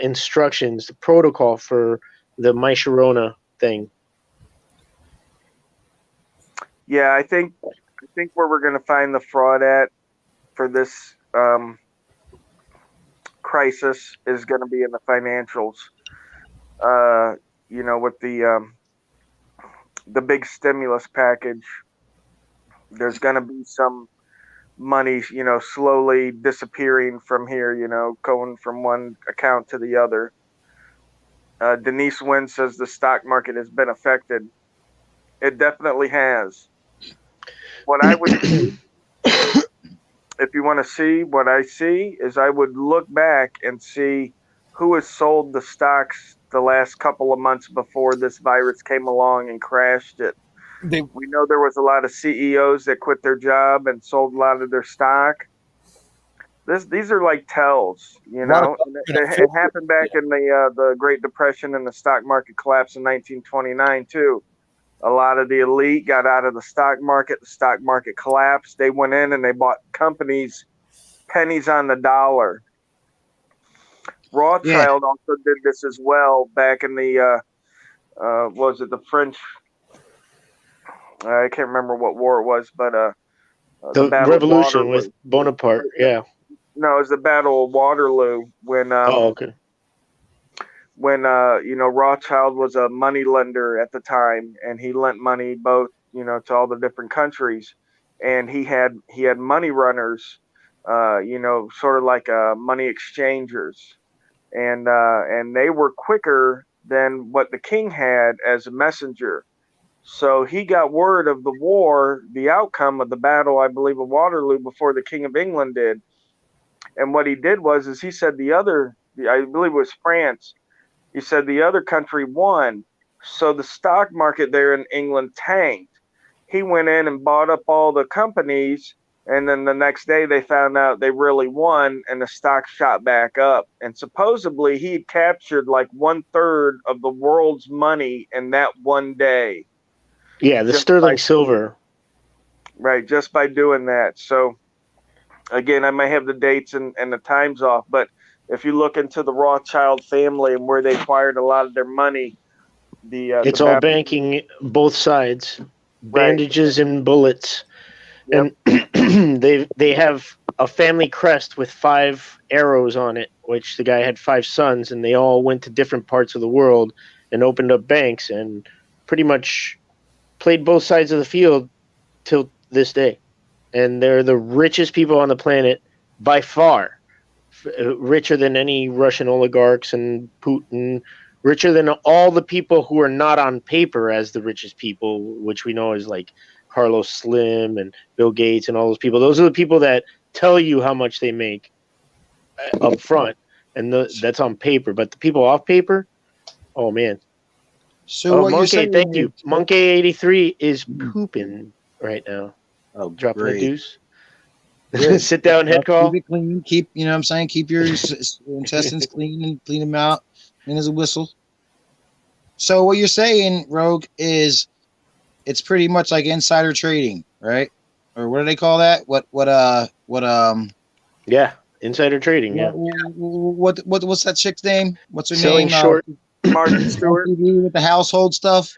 instructions, the protocol for the My Sharona thing. Yeah, I think where we're going to find the fraud at for this crisis is going to be in the financials. You know, with the big stimulus package, there's going to be some money, you know, slowly disappearing from here, you know, going from one account to the other. Denise Wynn says the stock market has been affected. It definitely has. What I would do, if you want to see what I see, is I would look back and see who has sold the stocks the last couple of months before this virus came along and crashed it. We know there was a lot of CEOs that quit their job and sold a lot of their stock. These are like tells, you know. It happened back in the Great Depression and the stock market collapse in 1929 too. A lot of the elite got out of the stock market. The stock market collapsed. They went in and they bought companies pennies on the dollar. Rothschild also did this as well back in the was it the French? I can't remember what war it was, but the Revolution with Bonaparte. Yeah. No, it was the Battle of Waterloo when you know, Rothschild was a money lender at the time, and he lent money both, you know, to all the different countries, and he had money runners, you know, sort of like money exchangers, and they were quicker than what the king had as a messenger. So he got word of the war, the outcome of the battle, I believe, of Waterloo before the King of England did. And what he did is he said I believe it was France, he said the other country won. So the stock market there in England tanked. He went in and bought up all the companies, and then the next day they found out they really won, and the stock shot back up. And supposedly he had captured like 1/3 of the world's money in that one day. Yeah, the sterling silver. Right, just by doing that. So, again, I may have the dates and the times off, but if you look into the Rothschild family and where they acquired a lot of their money, it's all banking both sides, bandages and bullets. Yep. And they have a family crest with 5 arrows on it, which the guy had 5 sons, and they all went to different parts of the world and opened up banks and pretty much played both sides of the field till this day. And they're the richest people on the planet by far, richer than any Russian oligarchs and Putin, richer than all the people who are not on paper as the richest people, which we know is like Carlos Slim and Bill Gates and all those people. Those are the people that tell you how much they make up front, and that's on paper. But the people off paper, oh man. So what you're Monkey, saying thank you. is, Monkey 83 is pooping right now. oh, Dropping a great. deuce. Good. Sit down, head Keep call. it clean. Keep, you know what I'm saying? Keep your intestines clean and clean them out. Clean as a whistle. So what you're saying, Rogue, is it's pretty much like insider trading, right? Or what do they call that? Yeah, insider trading. Yeah, What's that chick's name? What's her selling name? short. Martha On Stewart. TV with the household stuff.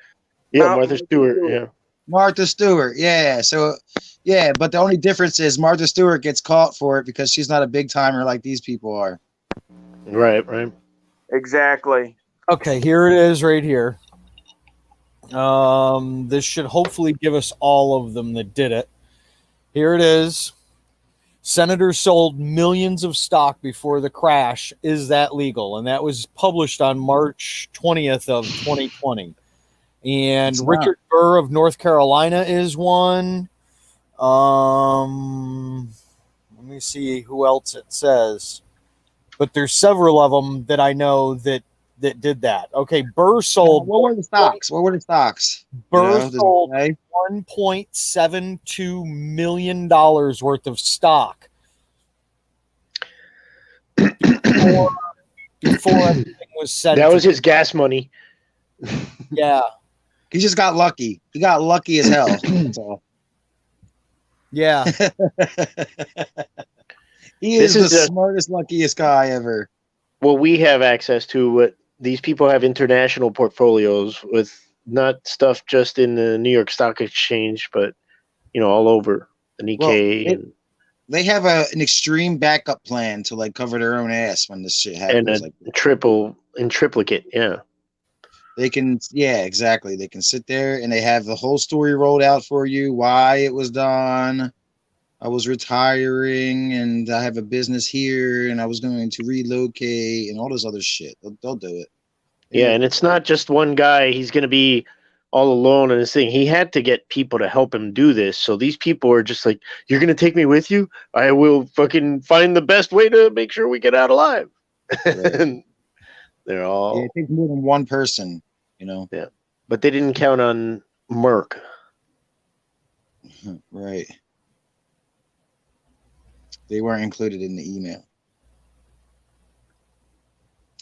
Yeah, No, Martha Stewart. Yeah, Martha Stewart. Yeah. So yeah, but the only difference is Martha Stewart gets caught for it because she's not a big timer like these people are. right. Exactly. Okay, here it is right here. This should hopefully give us all of them that did it. Here it is. Senators sold millions of stock before the crash. Is that legal? And that was published on March 20th of 2020. And It's not. Richard Burr of North Carolina is one. Let me see who else it says. But there's several of them that I know that did that. Okay, Burr sold. What were the stocks? What were the stocks? Burr Does it sold say? $1.72 million worth of stock before everything was said. That was his gas money. Yeah. He just got lucky. He got lucky as hell. That's all. Yeah. He This is is the the- smartest, luckiest guy ever. Well, we have access to what these people have international portfolios with not stuff just in the New York Stock Exchange, but all over the Nikkei Well, and They have an extreme backup plan to like cover their own ass when this shit and happens. a Like triplicate. Yeah. they can, yeah, exactly. They can sit there and they have the whole story rolled out for you, why it was done. I was retiring and I have a business here and I was going to relocate and all this other shit. They'll do it. Yeah, and it's not just one guy. He's going to be all alone in this thing. He had to get people to help him do this. So these people are just like, "You're going to take me with you? I will fucking find the best way to make sure we get out alive." Right. And they're all Yeah, it takes more than one person, Yeah, but they didn't count on Merck. Right. They weren't included in the email.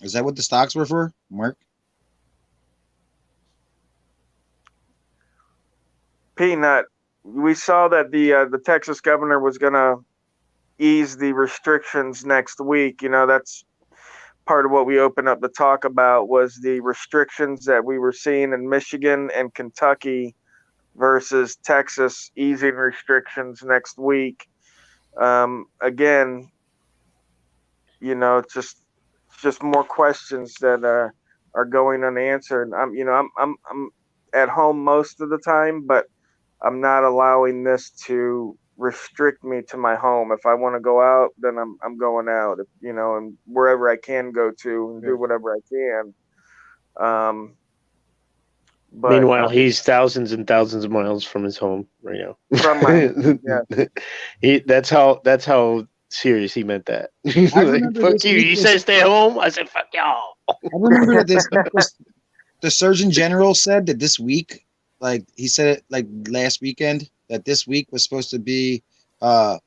Is that what the stocks were for, Mark? Peanut. We saw that the Texas governor was going to ease the restrictions next week. That's part of what we opened up the talk about was the restrictions that we were seeing in Michigan and Kentucky versus Texas easing restrictions next week. Again, it's just more questions that are going unanswered. I'm at home most of the time, but I'm not allowing this to restrict me to my home. If I want to go out, then I'm going out. And wherever I can go to and do whatever I can. But Meanwhile, he's thousands and thousands of miles from his home right now. From my That's how serious he meant that. Like, fuck you. You said stay home. I said fuck y'all. I remember that the Surgeon General said that this week, like he said it like last weekend, that this week was supposed to be a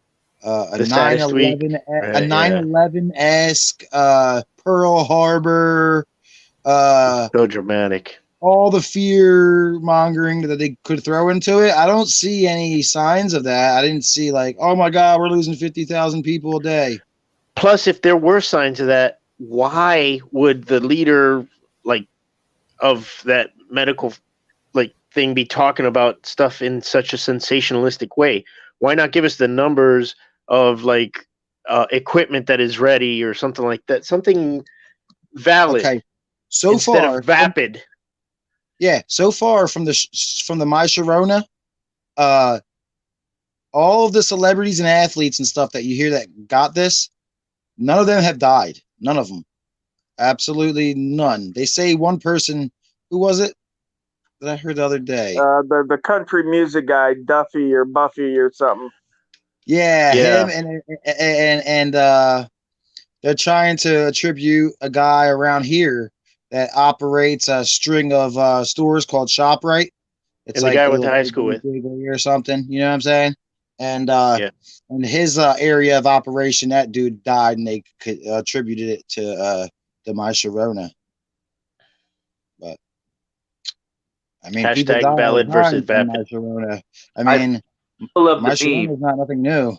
9/11-esque Pearl Harbor. So dramatic. All the fear mongering that they could throw into it. I don't see any signs of that. I didn't see like, oh my God, we're losing 50,000 people a day. Plus, if there were signs of that, why would the leader of that medical thing be talking about stuff in such a sensationalistic way? Why not give us the numbers of equipment that is ready or something like that? Something valid. Okay. So instead far, of vapid. So far from the My Sharona, all of the celebrities and athletes and stuff that you hear that got this, none of them have died. None of them. Absolutely none. They say one person, who was it that I heard the other day? The country music guy, Duffy or Buffy or something. Yeah. Him and they're trying to attribute a guy around here that operates a string of stores called ShopRite. It's And the like guy I the went to little high school with. or something. You know what I'm saying? And Yeah. and his area of operation, that dude died, and they attributed it to My Sharona. But I mean, people die Hashtag all the valid versus time from My vapid. Sharona. I mean, I love My the meme. Sharona is not nothing new.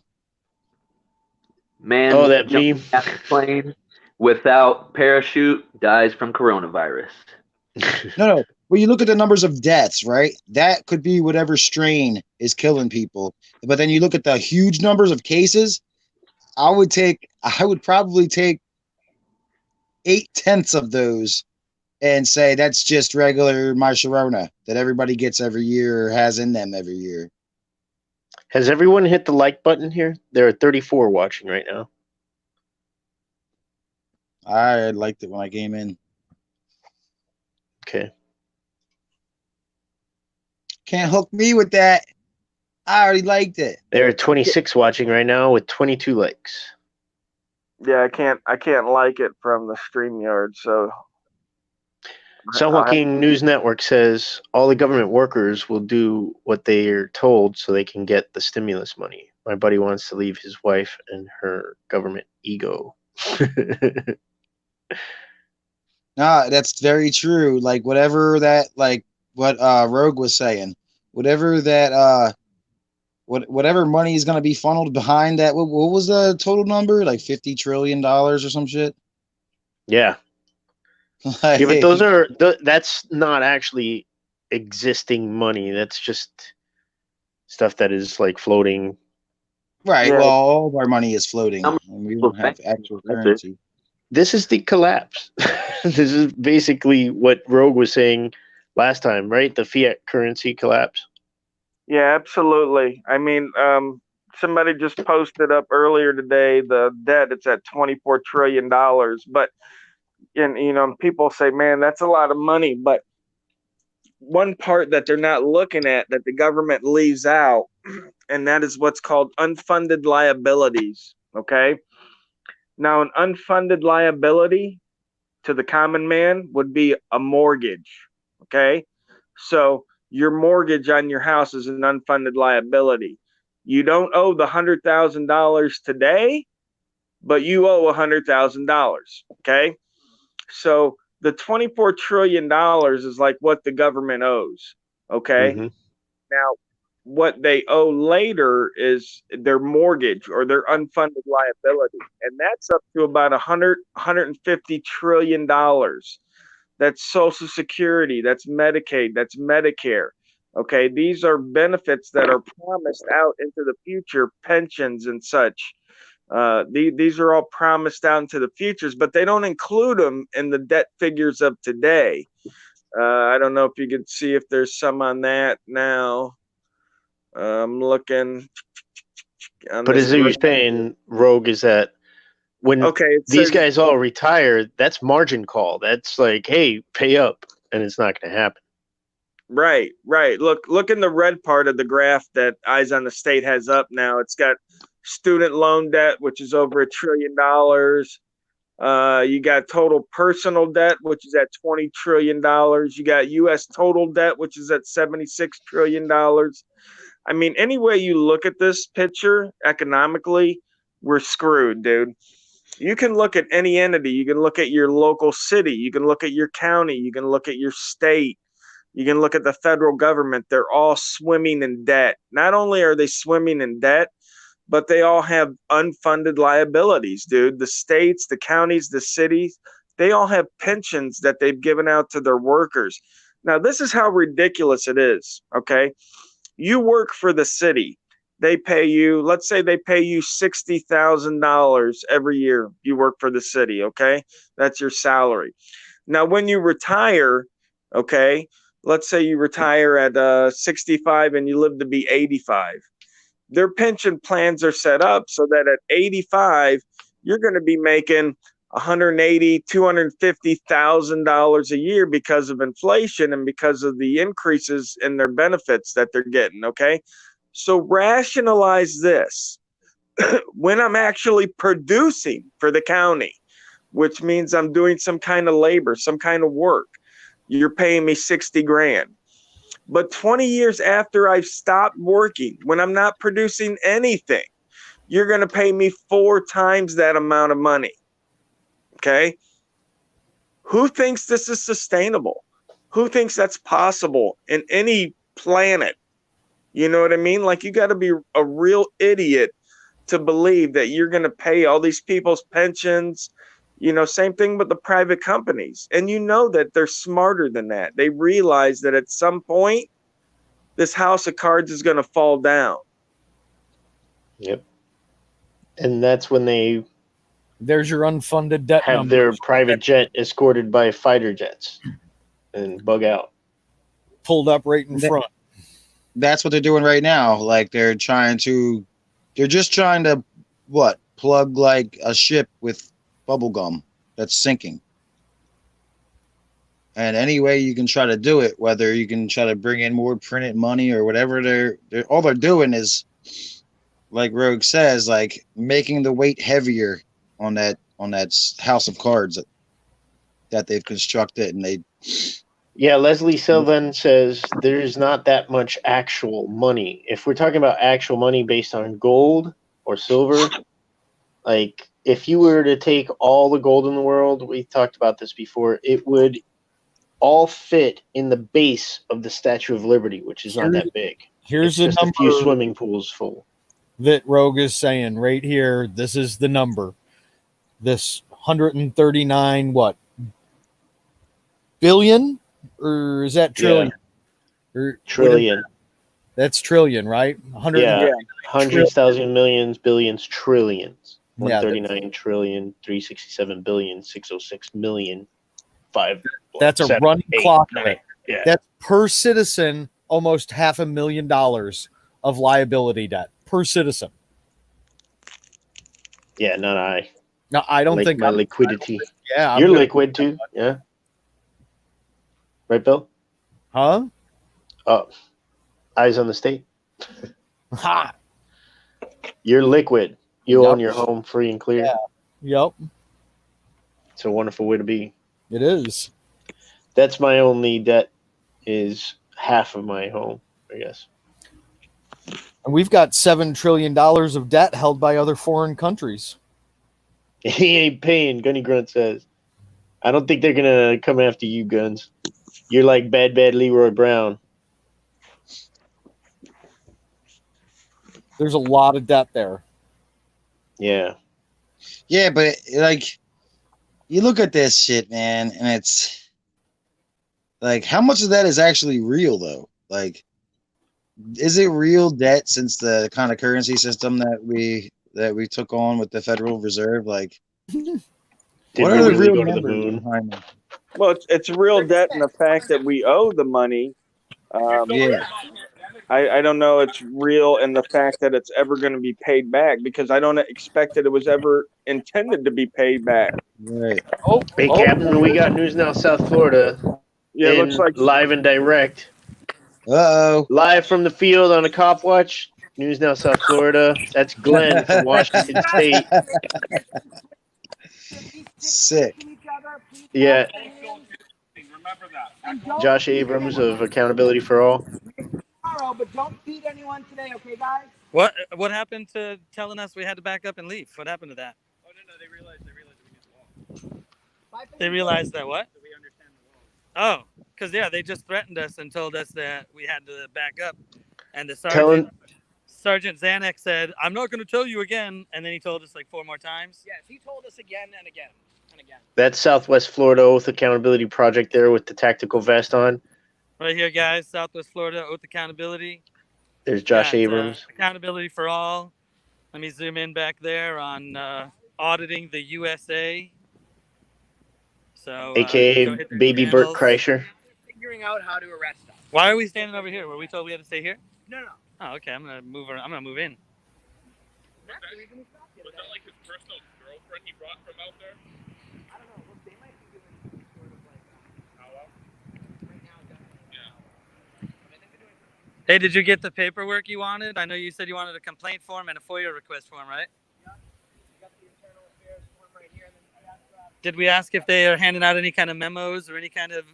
Man Oh, that jumping meme. out of the plane without parachute dies from coronavirus. No. Well, you look at the numbers of deaths, right? That could be whatever strain is killing people. But then you look at the huge numbers of cases. I would probably take 8/10 of those and say that's just regular My Sharona that everybody gets every year or has in them every year. Has everyone hit the like button here? There are 34 watching right now. I liked it when I came in. Okay. Can't hook me with that. I already liked it. There are 26 watching right now with 22 likes. Yeah, I can't like it from the StreamYard, so San Joaquin News Network says all the government workers will do what they are told so they can get the stimulus money. My buddy wants to leave his wife and her government ego. No, that's very true. Like whatever that, like what Rogue was saying, whatever that whatever money is going to be funneled behind that. What was the total number? Like $50 trillion or some shit. Yeah. Like, Yeah, but that's not actually existing money. That's just stuff that is like floating. right. Yeah. Well, all of our money is floating, How much and we people don't have think actual that's it? currency. This is the collapse. This is basically what Rogue was saying last time, right? The fiat currency collapse. yeah, absolutely. I mean, somebody just posted up earlier today the debt. It's at $24 trillion, but people say, man, that's a lot of money. But one part that they're not looking at that the government leaves out, and that is what's called unfunded liabilities. Okay. Now, an unfunded liability to the common man would be a mortgage. Okay. So your mortgage on your house is an unfunded liability. You don't owe the $100,000 today, but you owe $100,000. Okay. So the $24 trillion is like what the government owes. Okay. Mm-hmm. Now, what they owe later is their mortgage or their unfunded liability. And that's up to about $150 trillion. That's Social Security, that's Medicaid, that's Medicare. Okay, these are benefits that are promised out into the future, pensions and such. These are all promised out into the futures, but they don't include them in the debt figures of today. I don't know if you could see if there's some on that now. I'm looking on But this. as you're saying, Rogue, is that when It these says guys all retire, that's margin call. That's like, hey, pay up, and it's not going to happen. right. Look in the red part of the graph that Eyes on the State has up now. It's got student loan debt, which is over $1 trillion. You got total personal debt, which is at $20 trillion. You got U.S. total debt, which is at $76 trillion. I mean, any way you look at this picture economically, we're screwed, dude. You can look at any entity. You can look at your local city. You can look at your county. You can look at your state. You can look at the federal government. They're all swimming in debt. Not only are they swimming in debt, but they all have unfunded liabilities, dude. The states, the counties, the cities, they all have pensions that they've given out to their workers. Now, this is how ridiculous it is, okay? You work for the city. They pay you, let's say they pay you $60,000 every year. You work for the city, okay? That's your salary. Now, when you retire, okay, let's say you retire at 65 and you live to be 85. Their pension plans are set up so that at 85, you're going to be making $180,000, $250,000 a year because of inflation and because of the increases in their benefits that they're getting. Okay. So rationalize this. When I'm actually producing for the county, which means I'm doing some kind of labor, some kind of work. You're paying me 60 grand. But 20 years after I've stopped working, when I'm not producing anything, you're going to pay me 4 times that amount of money. Okay? Who thinks this is sustainable? Who thinks that's possible in any planet? You know what I mean? Like, you got to be a real idiot to believe that you're going to pay all these people's pensions. You know, same thing with the private companies. And you know that they're smarter than that. They realize that at some point, this house of cards is going to fall down. Yep. And that's when they There's your unfunded debt have number. their private jet escorted by fighter jets and bug out. Pulled up right in front. That's what they're doing right now. Like they're just trying to plug like a ship with bubble gum that's sinking. And any way you can try to do it, whether you can try to bring in more printed money or whatever, all they're doing is, like Rogue says, like making the weight heavier on that house of cards that they've constructed. And Leslie Sylvan says there's not that much actual money. If we're talking about actual money based on gold or silver, like if you were to take all the gold in the world, we talked about this before, it would all fit in the base of the Statue of Liberty, which is not that big. Here's it's just a a few number swimming pools full. That Rogue is saying right here. This is the number. This 139 billion, or is that trillion? Yeah. Or trillion. That's trillion, right? 100. Yeah. Hundreds, thousands, millions, billions, trillions. Yeah, 139 trillion, 367 billion, 606 million. 5. That's a 7, running 8, clock. 9. Yeah. That's per citizen, almost $500,000 of liability debt per citizen. Yeah, not I. No, I don't think my liquidity. Yeah, you're liquid too. Yeah. Right, Bill? Huh? Oh, eyes on the state. Ha! You're liquid. You own your home free and clear. Yeah. Yep. It's a wonderful way to be. It is. That's my only debt, is half of my home, I guess. And we've got $7 trillion of debt held by other foreign countries. He ain't paying, Gunny Grunt says. I don't think they're going to come after you, Guns. You're like bad Leroy Brown. There's a lot of debt there. Yeah. Yeah, but like, you look at this shit, man, and it's like, how much of that is actually real, though? Like, is it real debt since the kind of currency system that we took on with the Federal Reserve? Like, what are the real numbers behind them? Well, it's real debt in the fact that we owe the money. Yeah. I don't know it's real in the fact that it's ever going to be paid back, because I don't expect that it was ever intended to be paid back. Right. Hey, Captain, we got news now, South Florida. Yeah, it looks like live and direct. Uh-oh. Live from the field on a cop watch. News now, South Florida. That's Glenn from Washington State. Sick. Yeah. Josh Abrams of Accountability for All. But don't feed anyone today, okay, guys? What happened to telling us we had to back up and leave? What happened to that? Oh no, they realized we need the wall. They realized that what? We understand the wall. Oh, because they just threatened us and told us that we had to back up, and the Sergeant Zanuck said, "I'm not going to tell you again," and then he told us like 4 more times. Yes, he told us again and again and again. That's Southwest Florida Oath Accountability Project there with the tactical vest on. Right here, guys, Southwest Florida Oath Accountability. There's Josh Abrams. Accountability for All. Let me zoom in back there on auditing the USA. So, AKA Baby Bert Kreischer. Figuring out how to arrest us. Why are we standing over here? Were we told we had to stay here? No. Oh, okay. I'm gonna move in. That's the reason we stopped you. Was that like his personal girlfriend he brought from out there? I don't know. Look, they might be doing sort of like right now. Hey, did you get the paperwork you wanted? I know you said you wanted a complaint form and a FOIA request form, right? Yeah. You got the internal affairs form right here, and then Did we ask if they are handing out any kind of memos or any kind of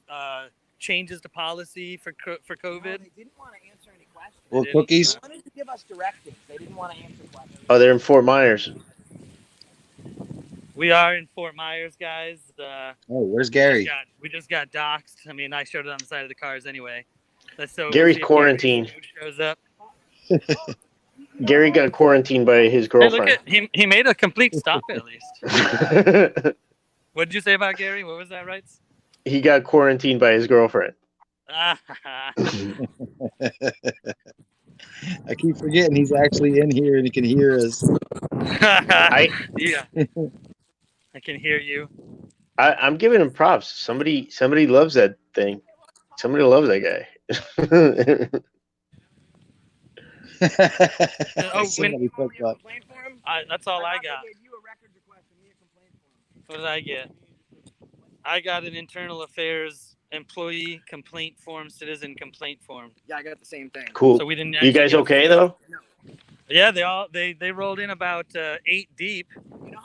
changes to policy for COVID? No, they didn't want to answer any questions. Or They cookies? They wanted to give us directives. They didn't want to answer questions. Oh, they're in Fort Myers. We are in Fort Myers, guys. Oh, where's Gary? We just got doxxed. I mean, I showed it on the side of the cars anyway. So Gary's we'll see if quarantined. Gary shows up. Gary got quarantined by his Hey, look girlfriend. at he made a complete stop at least. What did you say about Gary? What was that, Rights? He got quarantined by his girlfriend. I keep forgetting he's actually in here and he can hear us. Yeah. I can hear you. I'm giving him props. Somebody loves that thing. Somebody loves that guy. Somebody put that. That's all I got. They gave you a records request and me a complaint form. What did I get? I got an internal affairs employee complaint form, citizen complaint form. Yeah, I got the same thing. Cool. So we didn't. You guys okay though? Yeah, they rolled in about 8 deep,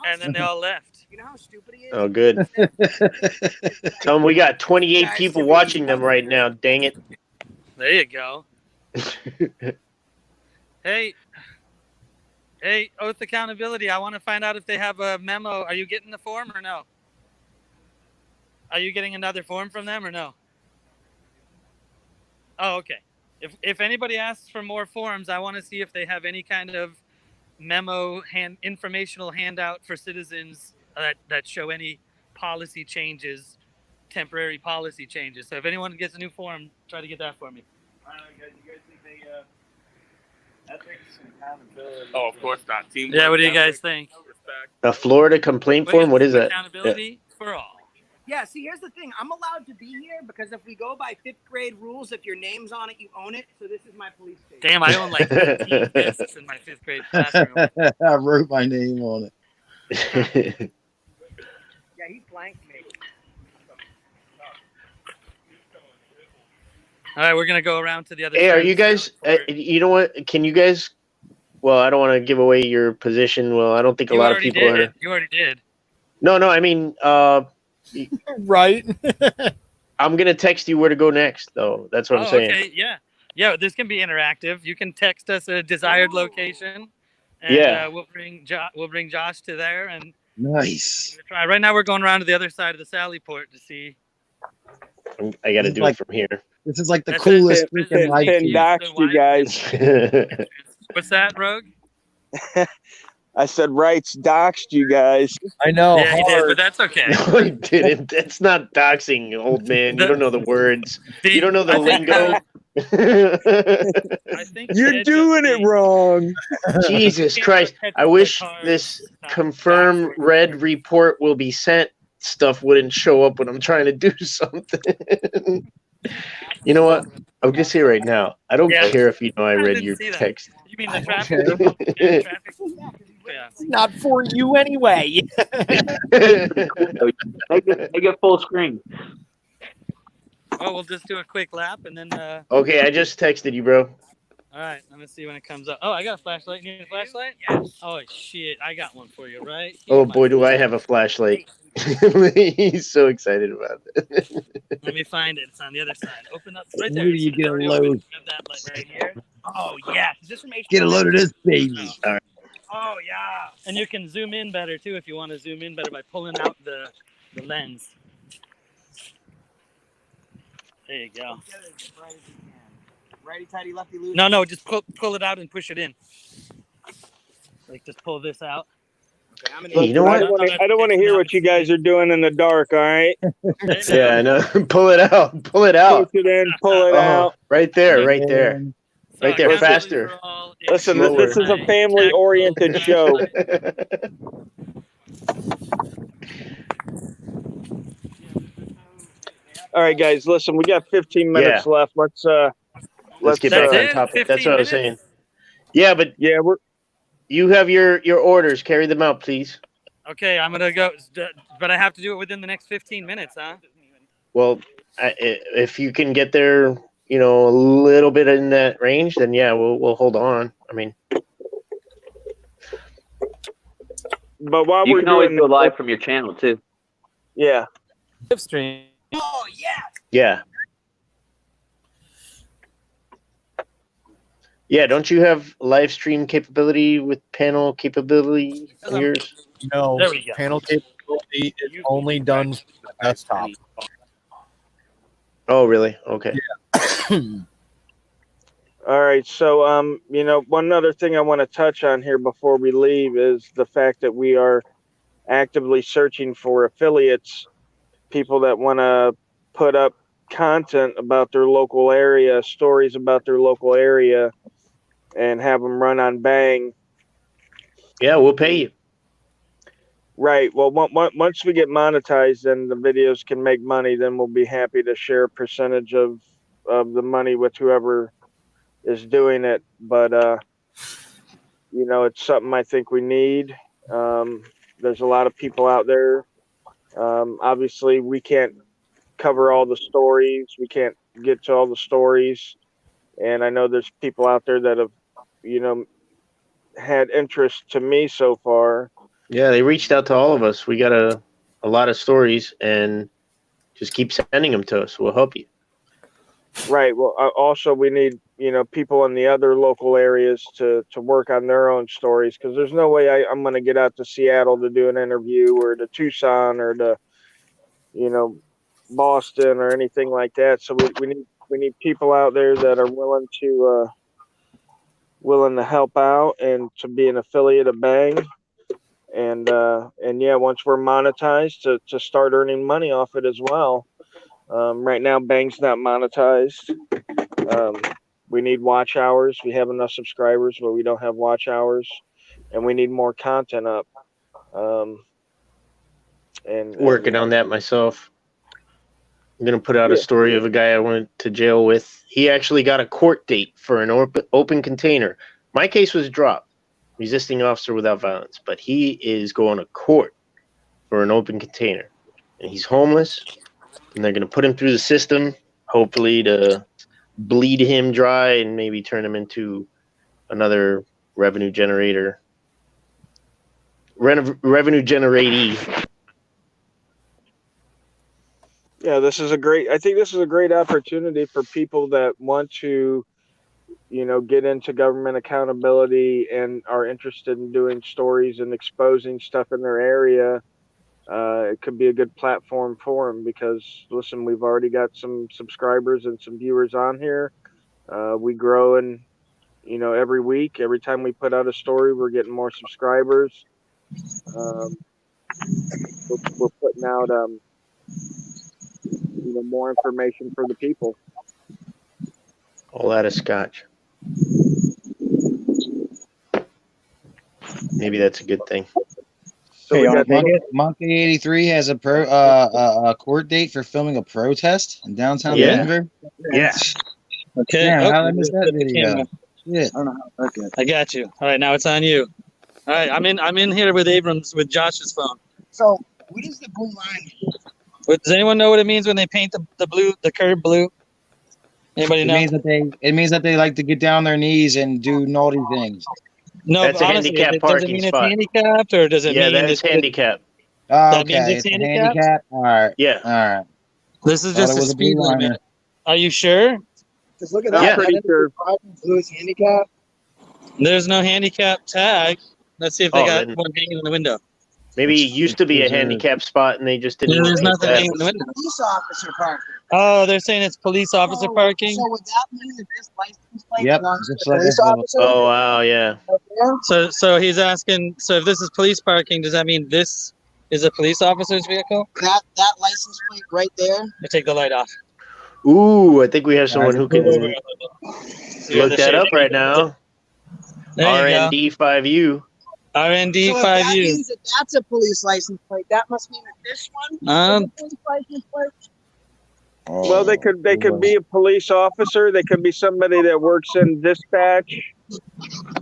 and then they all left. You know how stupid he is? Oh, good. Tell them we got 28 people watching them right now. Dang it. There you go. Hey, Oath Accountability. I want to find out if they have a memo. Are you getting the form or no? Are you getting another form from them or no? Oh, okay. If anybody asks for more forms, I want to see if they have any kind of memo, informational handout for citizens that show any policy changes, temporary policy changes. So if anyone gets a new form, try to get that for me. You guys think they ethics and accountability? Oh, of course not. Teamwork. Yeah, what do you guys think? Respect. A Florida complaint form? What is that? Accountability for all. Yeah, see, here's the thing. I'm allowed to be here because if we go by 5th grade rules, if your name's on it, you own it. So this is my police station. Damn, I own like 15 discs in my 5th grade classroom. I wrote my name on it. Yeah, he blanked me. All right, we're gonna go around to the other. Hey, are you guys? You know what? Can you guys? Well, I don't want to give away your position. Well, I don't think a lot of people are. You already did. No, I mean, Right. I'm gonna text you where to go next, though. That's what I'm saying. Okay, yeah. This can be interactive. You can text us a desired location, and we'll bring Josh to there and Nice. try. Right now, we're going around to the other side of the Sally Port to see. I got to do it from here. This is like the coolest freaking life. Doxed you guys. What's that, Rogue? I said Rights doxed you guys. I know. Yeah, he did, but that's okay. No, I didn't. That's not doxing, old man. You don't know the words. You don't know the lingo. I think You're doing it wrong. Jesus Christ. I wish this confirm red report will be sent stuff wouldn't show up when I'm trying to do something. You know what? I'm going to say right now, I don't care if you know I read your text. You mean the traffic? Yeah. It's not for you anyway. Make it full screen. Oh, we'll just do a quick lap and then. Okay, I just texted you, bro. All right, let me see when it comes up. Oh, I got a flashlight. You need a flashlight? Yes. Oh shit, I got one for you, right? Oh boy, do I have a flashlight. He's so excited about it. Let me find it. It's on the other side. Open up right Where there. do you get a load? That light right here. Oh, yeah. Is this from H- Get a load of this baby. All right. Oh, yeah. And you can zoom in better too if you want to zoom in better by pulling out the lens. There you go. Righty tighty, lefty loose. No, just pull it out and push it in. Like just pull this out. Okay, I'm Hey, you know what? I don't want to hear what you guys are doing in the dark. All right. Yeah, I know. Pull it out. Pull it out. Push it in. Pull it out. Right there. Right there. So Right there, accountability faster. for all is Listen, this is a family-oriented show. All right, guys. Listen, we got 15 minutes left. Let's get back on topic. That's what I was saying. Yeah, but you have your orders. Carry them out, please. Okay, I'm gonna go, but I have to do it within the next 15 minutes, huh? Well, if you can get there, a little bit in that range, then yeah, we'll hold on. I mean, But while You we're can always doing go live from your channel too. yeah. Live stream. Oh yeah. Yeah. Yeah, don't you have live stream capability with panel capability on yours? No, There we go. panel capability is only done for the desktop. Oh, really? Okay. All right, so one other thing I want to touch on here before we leave is the fact that we are actively searching for affiliates, people that want to put up content about their local area, stories about their local area, and have them run on B.A.N.G. Yeah, we'll pay you. Right. Well, once we get monetized and the videos can make money, then we'll be happy to share a percentage of the money with whoever is doing it. But it's something I think we need. There's a lot of people out there. Obviously, we can't cover all the stories. We can't get to all the stories. And I know there's people out there that have, had interest to me so far. Yeah, they reached out to all of us. We got a lot of stories, and just keep sending them to us. We'll help you. Right. Well, also we need people in the other local areas to work on their own stories, because there's no way I'm going to get out to Seattle to do an interview, or to Tucson, or to Boston, or anything like that. So we need people out there that are willing to help out and to be an affiliate of B.A.N.G. And yeah, once we're monetized, to start earning money off it as well. Right now, B.A.N.G's not monetized. We need watch hours. We have enough subscribers, but we don't have watch hours, and we need more content up. And Working on that myself. I'm gonna put out a story of a guy I went to jail with. He actually got a court date for an open container. My case was dropped, resisting officer without violence, but he is going to court for an open container, and he's homeless. And they're gonna put him through the system, hopefully to bleed him dry and maybe turn him into another revenue generator. Revenue generatee. Yeah, I think this is a great opportunity for people that want to, get into government accountability and are interested in doing stories and exposing stuff in their area. It could be a good platform for them, because listen, we've already got some subscribers and some viewers on here. We grow, and every week, every time we put out a story, we're getting more subscribers. We're putting out more information for the people. All out of scotch. Maybe that's a good thing. So we got Monkey 83 has a court date for filming a protest in downtown Denver. Yeah. Okay. Yeah, Oh, how did I miss that video? Yeah. I don't know how. Okay. I got you. All right, now it's on you. All right, I'm in here with Abrams with Josh's phone. So what is the blue line? Does anyone know what it means when they paint the curb blue? Anybody know? It means that they like to get down on their knees and do naughty things. No, That's but a honestly, handicap does it parking mean spot. it's handicapped, or does it mean that is handicap. Oh, That okay. means it's a handicapped? handicap. All right. Yeah. All right. This is Thought just it a was a speed blue liner. limit. Are you sure? Just look at I'm that. pretty sure. Blue is handicap. There's no handicap tag. Let's see if they got then one hanging in the window. maybe it used to be a There's a- handicap spot and they just didn't. There's take nothing that. hanging in the window. Police officer parking. Oh, they're saying it's police officer parking. So would that mean that this license plate Yep, belongs to just the like police that little- officer? Oh wow, yeah. So he's asking. So if this is police parking, does that mean this is a police officer's vehicle? That license plate right there. I take the light off. Ooh, I think we have someone who can See how look the that shape- up right now. There you go. RND5U. RND So if that 5U. means that that's a police license plate, that must mean that this one is a police license plate. Well, they could be a police officer. They could be somebody that works in dispatch.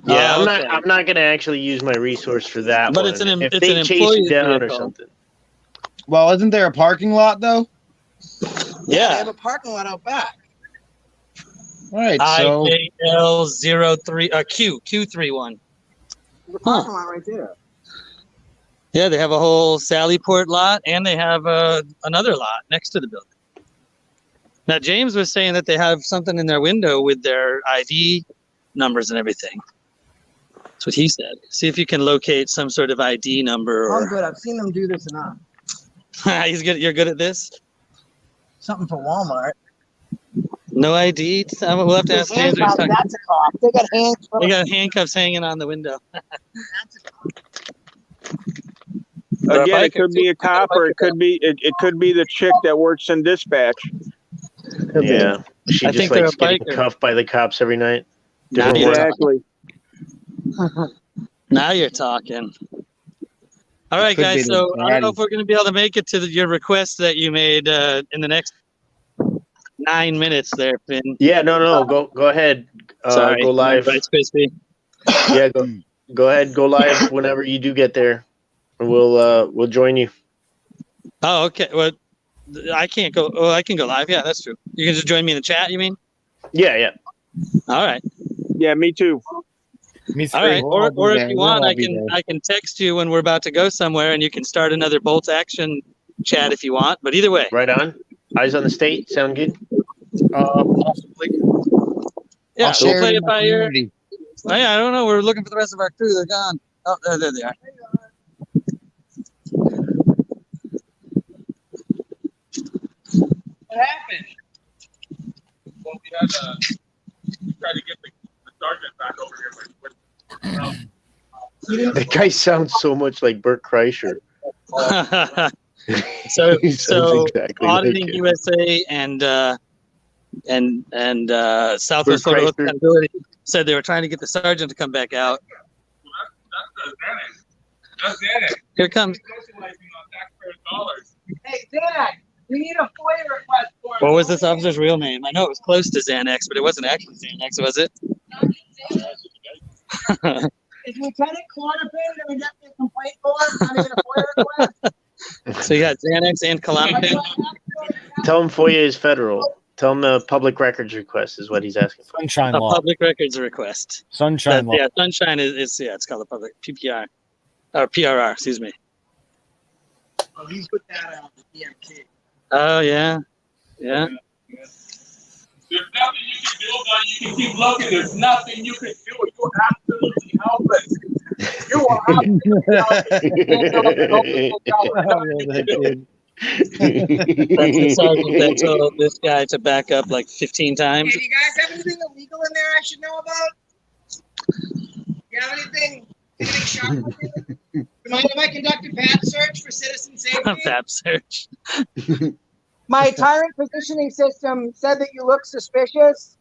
Yeah, Oh, I'm not gonna actually use my resource for that But one. it's an if it's they an chase you employee's down or vehicle. something. Well, isn't there a parking lot though? They Yeah. have a parking lot out back. All right. So IJL03 Q31. There's a parking lot right there. Yeah, they have a whole Sallyport lot, and they have another lot next to the building. Now, James was saying that they have something in their window with their ID numbers and everything. That's what he said. See if you can locate some sort of ID number. I'm good. I've seen them do this enough. He's good. You're good at this. Something for Walmart. No ID. We'll have to ask James. That's a cop. They got handcuffs. They got handcuffs hanging on the window. Again, it could be a cop, or it could be the chick that works in dispatch. Yeah, she I just think they're likes a getting biker. cuffed by the cops every night. Now Different you're work. Exactly. Now you're talking. All right, Could be guys. the So I don't know daddy. if we're going to be able to make it to your request that you made in the next 9 minutes there, Finn. Yeah, no, go ahead. Sorry. Go live. Right, Crispy. Yeah, go ahead, go live whenever you do get there. We'll join you. Oh, okay. Well, I can't go. Oh, I can go live. Yeah, that's true. You can just join me in the chat, you mean? Yeah. All right. Yeah, me too. Me too. All right. We'll all be Or there. if you We'll want, all I be can there. I can text you when we're about to go somewhere, and you can start another Bolt Action chat if you want. But either way. Right on. Eyes on the state. Sound good? Possibly. Yeah, I'll share we'll play in it my by ear. community. Oh, yeah, I don't know. We're looking for the rest of our crew. They're gone. Oh, there they are. What happened? Well, we had to try to get the sergeant back over here. That guy sounds so much like Bert Kreischer. so He sounds so exactly Auditing like him. USA and Southwest Bert Florida Kreischer. Accountability said they were trying to get the sergeant to come back out. That's Xanax. That's Xanax. Here comes. Socializing on taxpayers' dollars. Hey, Dad, we need a FOIA request for him. What was this officer's real name? I know it was close to Xanax, but it wasn't actually Xanax, was it? Is Lieutenant Clonopin going to get me a complaint for him? I mean, a FOIA request? So you got Xanax and Klonopin. Tell him FOIA is federal. Tell him a public records request is what he's asking for. Sunshine A law. public records request. Sunshine law. Yeah, Sunshine is it's called a public PPR or PRR. Excuse me. Oh, he's with that B.A.N.G. Oh yeah. There's nothing you can do about it. You can keep looking. There's nothing you can do. You're absolutely helpless. You are That's the sergeant that told this guy to back up like 15 times. Hey, do you guys have anything illegal in there I should know about? You have anything shocking? Do you mind if I conduct a PAP search for citizen safety? PAP search. My tyrant positioning system said that you look suspicious.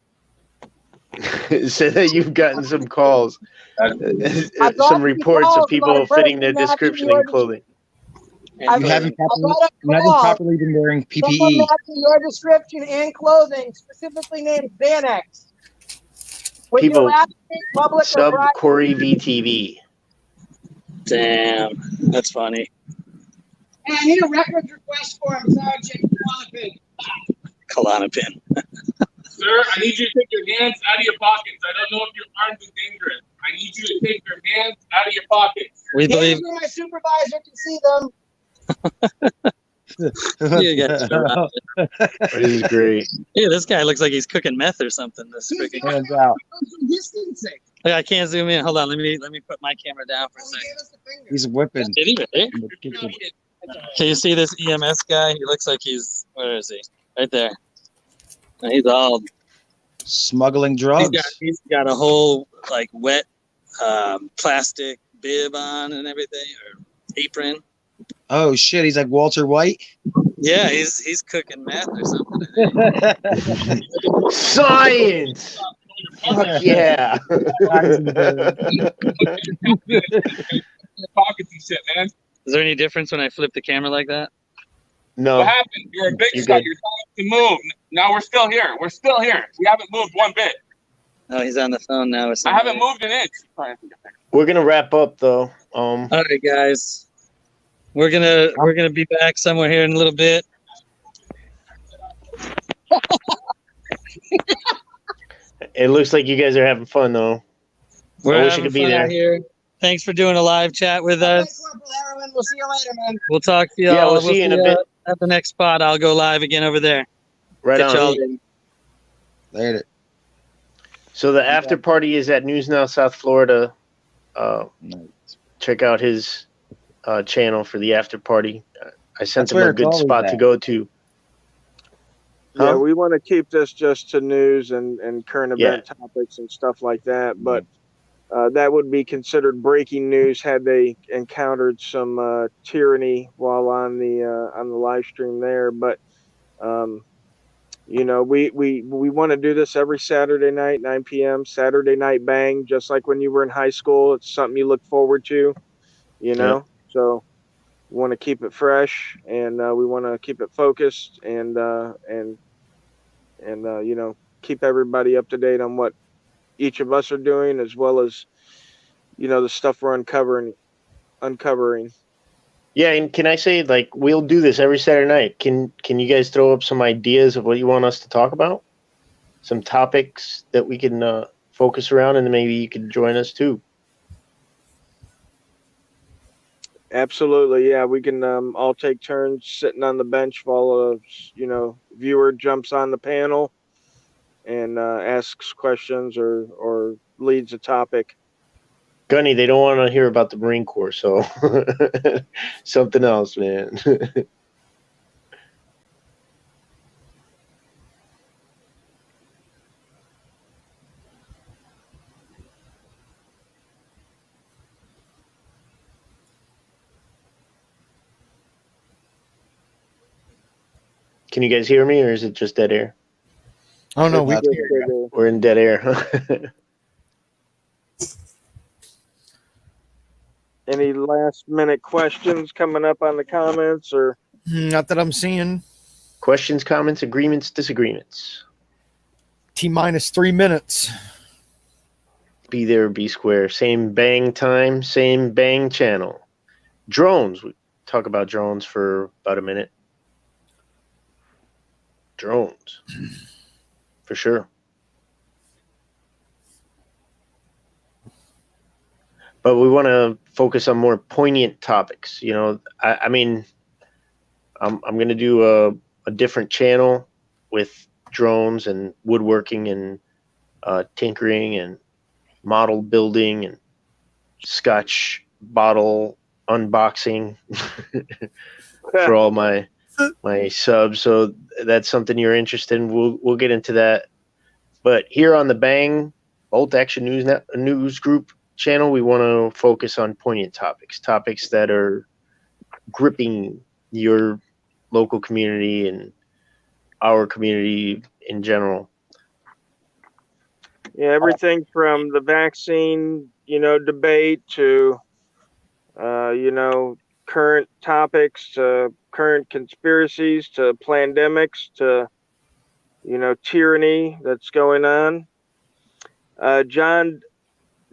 Said that you've gotten some calls, got some reports calls of people about a fitting their person description matching in your- clothing. You haven't properly been wearing Someone PPE. matching your description and clothing, specifically named B.A.N.G. Would People you ask me public or Sub private? Corey VTV. Damn, that's funny. Hey, I need a records request for him, Sergeant Clonopin. Klonopin. Sir, I need you to take your hands out of your pockets. I don't know if you're armed and dangerous. I need you to take your hands out of your pockets. We believe. Hands where my supervisor can see them. You got This is great. Yeah, this guy looks like he's cooking meth or something. This freaking. Hands out. Distancing. Hey, I can't zoom in. Hold on. Let me put my camera down for a Only second. gave us the finger. He's whipping. Did he really? Can you see this EMS guy? He looks like he's. Where is he? Right there. He's all. Smuggling drugs. He's got a whole like wet plastic bib on and everything, or apron. Oh shit, he's like Walter White. Yeah, he's cooking meth or something. Science! Fuck yeah! Pockets and shit, man. Is there any difference when I flip the camera like that? No. What happened? You're a big You're shot. good. You're telling us to move. Now we're still here. We're still here. We haven't moved one bit. Oh, he's on the phone now. I haven't moved an inch. We're gonna wrap up though. All right, guys. We're gonna be back somewhere here in a little bit. It looks like you guys are having fun though. We're I wish I having could be fun there. out here. Thanks for doing a live chat with us. Corporal Harriman. We'll see you later, man. We'll talk to y'all. Yeah, we'll see you in a bit. At the next spot. I'll go live again over there. Right Catch on. y'all then. Later. So the after party is at News Now South Florida. Check out his channel for the after party. I sent him a good spot to go to. Yeah, we want to keep this just to news and current event topics and stuff like that. But that would be considered breaking news had they encountered some tyranny while on the live stream there. But you know, we want to do this every Saturday night, 9 p.m. Saturday Night Bang, just like when you were in high school. It's something you look forward to, you know. So we want to keep it fresh, and we want to keep it focused, and you know, keep everybody up to date on what each of us are doing, as well as, you know, the stuff we're uncovering. Yeah, and can I say, like, we'll do this every Saturday night. Can you guys throw up some ideas of what you want us to talk about? Some topics that we can focus around, and maybe you could join us too. Absolutely, yeah. We can all take turns sitting on the bench while you know, viewer jumps on the panel and asks questions or leads a topic. Gunny, they don't want to hear about the Marine Corps, so something else, man. Can you guys hear me, or is it just dead air? Oh no, we can hear you. We're in dead air. Any last minute questions coming up on the comments, or? Not that I'm seeing. Questions, comments, agreements, disagreements. T-minus 3 minutes. Be there, be square. Same bang time, same bang channel. Drones. We talk about drones for about a minute. Drones. For sure. But we want to focus on more poignant topics. You know, I mean, I'm going to do a different channel with drones and woodworking and tinkering and model building and Scotch bottle unboxing for all my subs. So that's something you're interested in. We'll get into that. But here on the Bang Bolt Action News Group channel, we want to focus on poignant topics that are gripping your local community and our community in general. Yeah, everything from the vaccine, you know, debate to, you know, current topics, to current conspiracies, to pandemics, to, you know, tyranny that's going on. John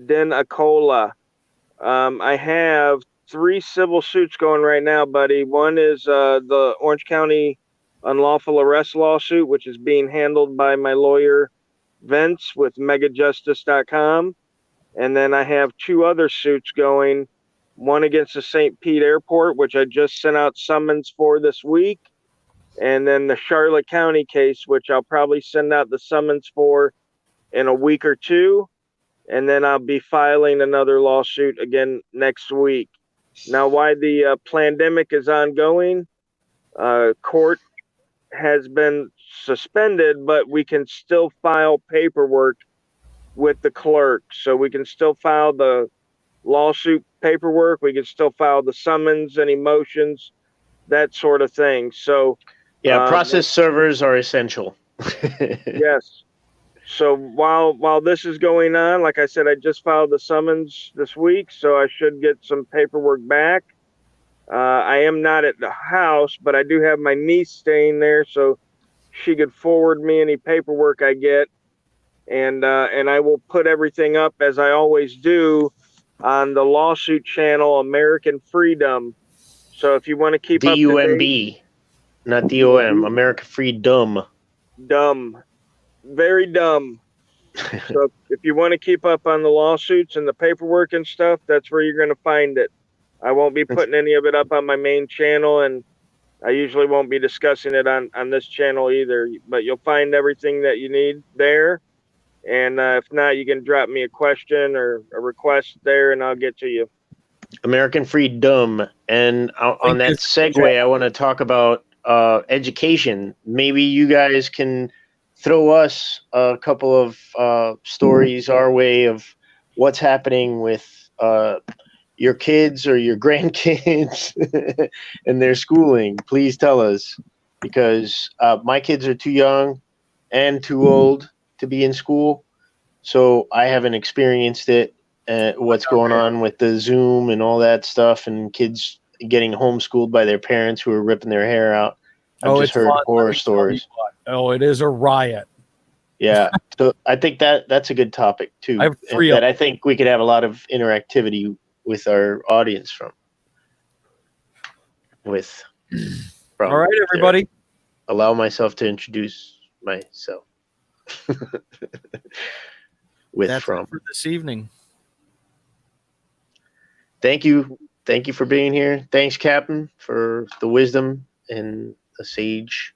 Den Acola. I have 3 civil suits going right now, buddy. One is the Orange County unlawful arrest lawsuit, which is being handled by my lawyer, Vince, with megajustice.com. And then I have 2 other suits going, one against the St. Pete Airport, which I just sent out summons for this week. And then the Charlotte County case, which I'll probably send out the summons for in a week or 2. And then I'll be filing another lawsuit again next week. Now, why the pandemic is ongoing, court has been suspended, but we can still file paperwork with the clerk. So we can still file the lawsuit paperwork. We can still file the summons, any motions, that sort of thing. So yeah, process servers are essential. Yes. So while this is going on, like I said, I just filed the summons this week, so I should get some paperwork back. I am not at the house, but I do have my niece staying there, so she could forward me any paperwork I get, and I will put everything up, as I always do, on the lawsuit channel, American Freedom. So if you want to keep up to DUMB, date, not DOM, America Freedom. dumb, very dumb. So if you want to keep up on the lawsuits and the paperwork and stuff, that's where you're going to find it. I won't be putting any of it up on my main channel, and I usually won't be discussing it on this channel either. But you'll find everything that you need there. And if not, you can drop me a question or a request there, and I'll get to you. American Freedom. And on that segue, I want to talk about education. Maybe you guys can throw us a couple of stories our way of what's happening with your kids or your grandkids and their schooling. Please tell us, because my kids are too young and too old to be in school, so I haven't experienced it. What's going on with the Zoom and all that stuff, and kids getting homeschooled by their parents who are ripping their hair out. I've just heard horror stories. Oh, it is a riot. Yeah, so I think that's a good topic too. I have three that I think we could have a lot of interactivity with our audience from. All right, everybody. Allow myself to introduce myself. That's it for this evening. Thank you for being here. Thanks, Captain, for the wisdom and the sage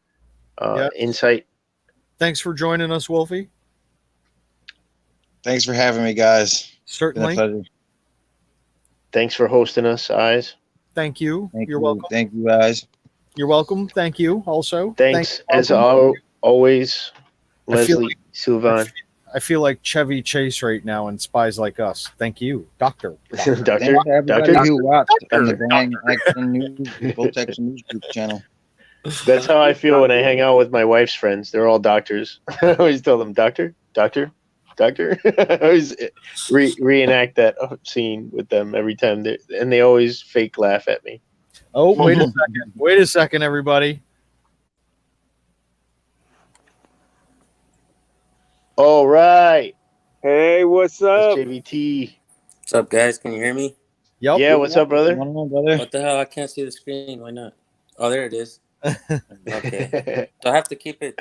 insight. Thanks for joining us, Wolfie. Thanks for having me, guys. Certainly. Thanks for hosting us, Eyes. Thank you. You're welcome. Thank you, guys. You're welcome. Thank you also. Thanks, as always, Leslie Sylvan. I feel like Chevy Chase right now in Spies Like Us. Thank you, Doctor. Doctor. Who watched on the Bang Action News, Bolt Action Newsgroup channel. That's how I feel when I hang out with my wife's friends. They're all doctors. I always tell them, doctor. I always reenact that scene with them every time, and they always fake laugh at me. Oh, wait a second. Wait a second, everybody. All right. Hey, what's up? It's JVT. What's up, guys? Can you hear me? Yep. Yeah, what's up, brother? What the hell? I can't see the screen. Why not? Oh, there it is. Okay. So I have to keep it.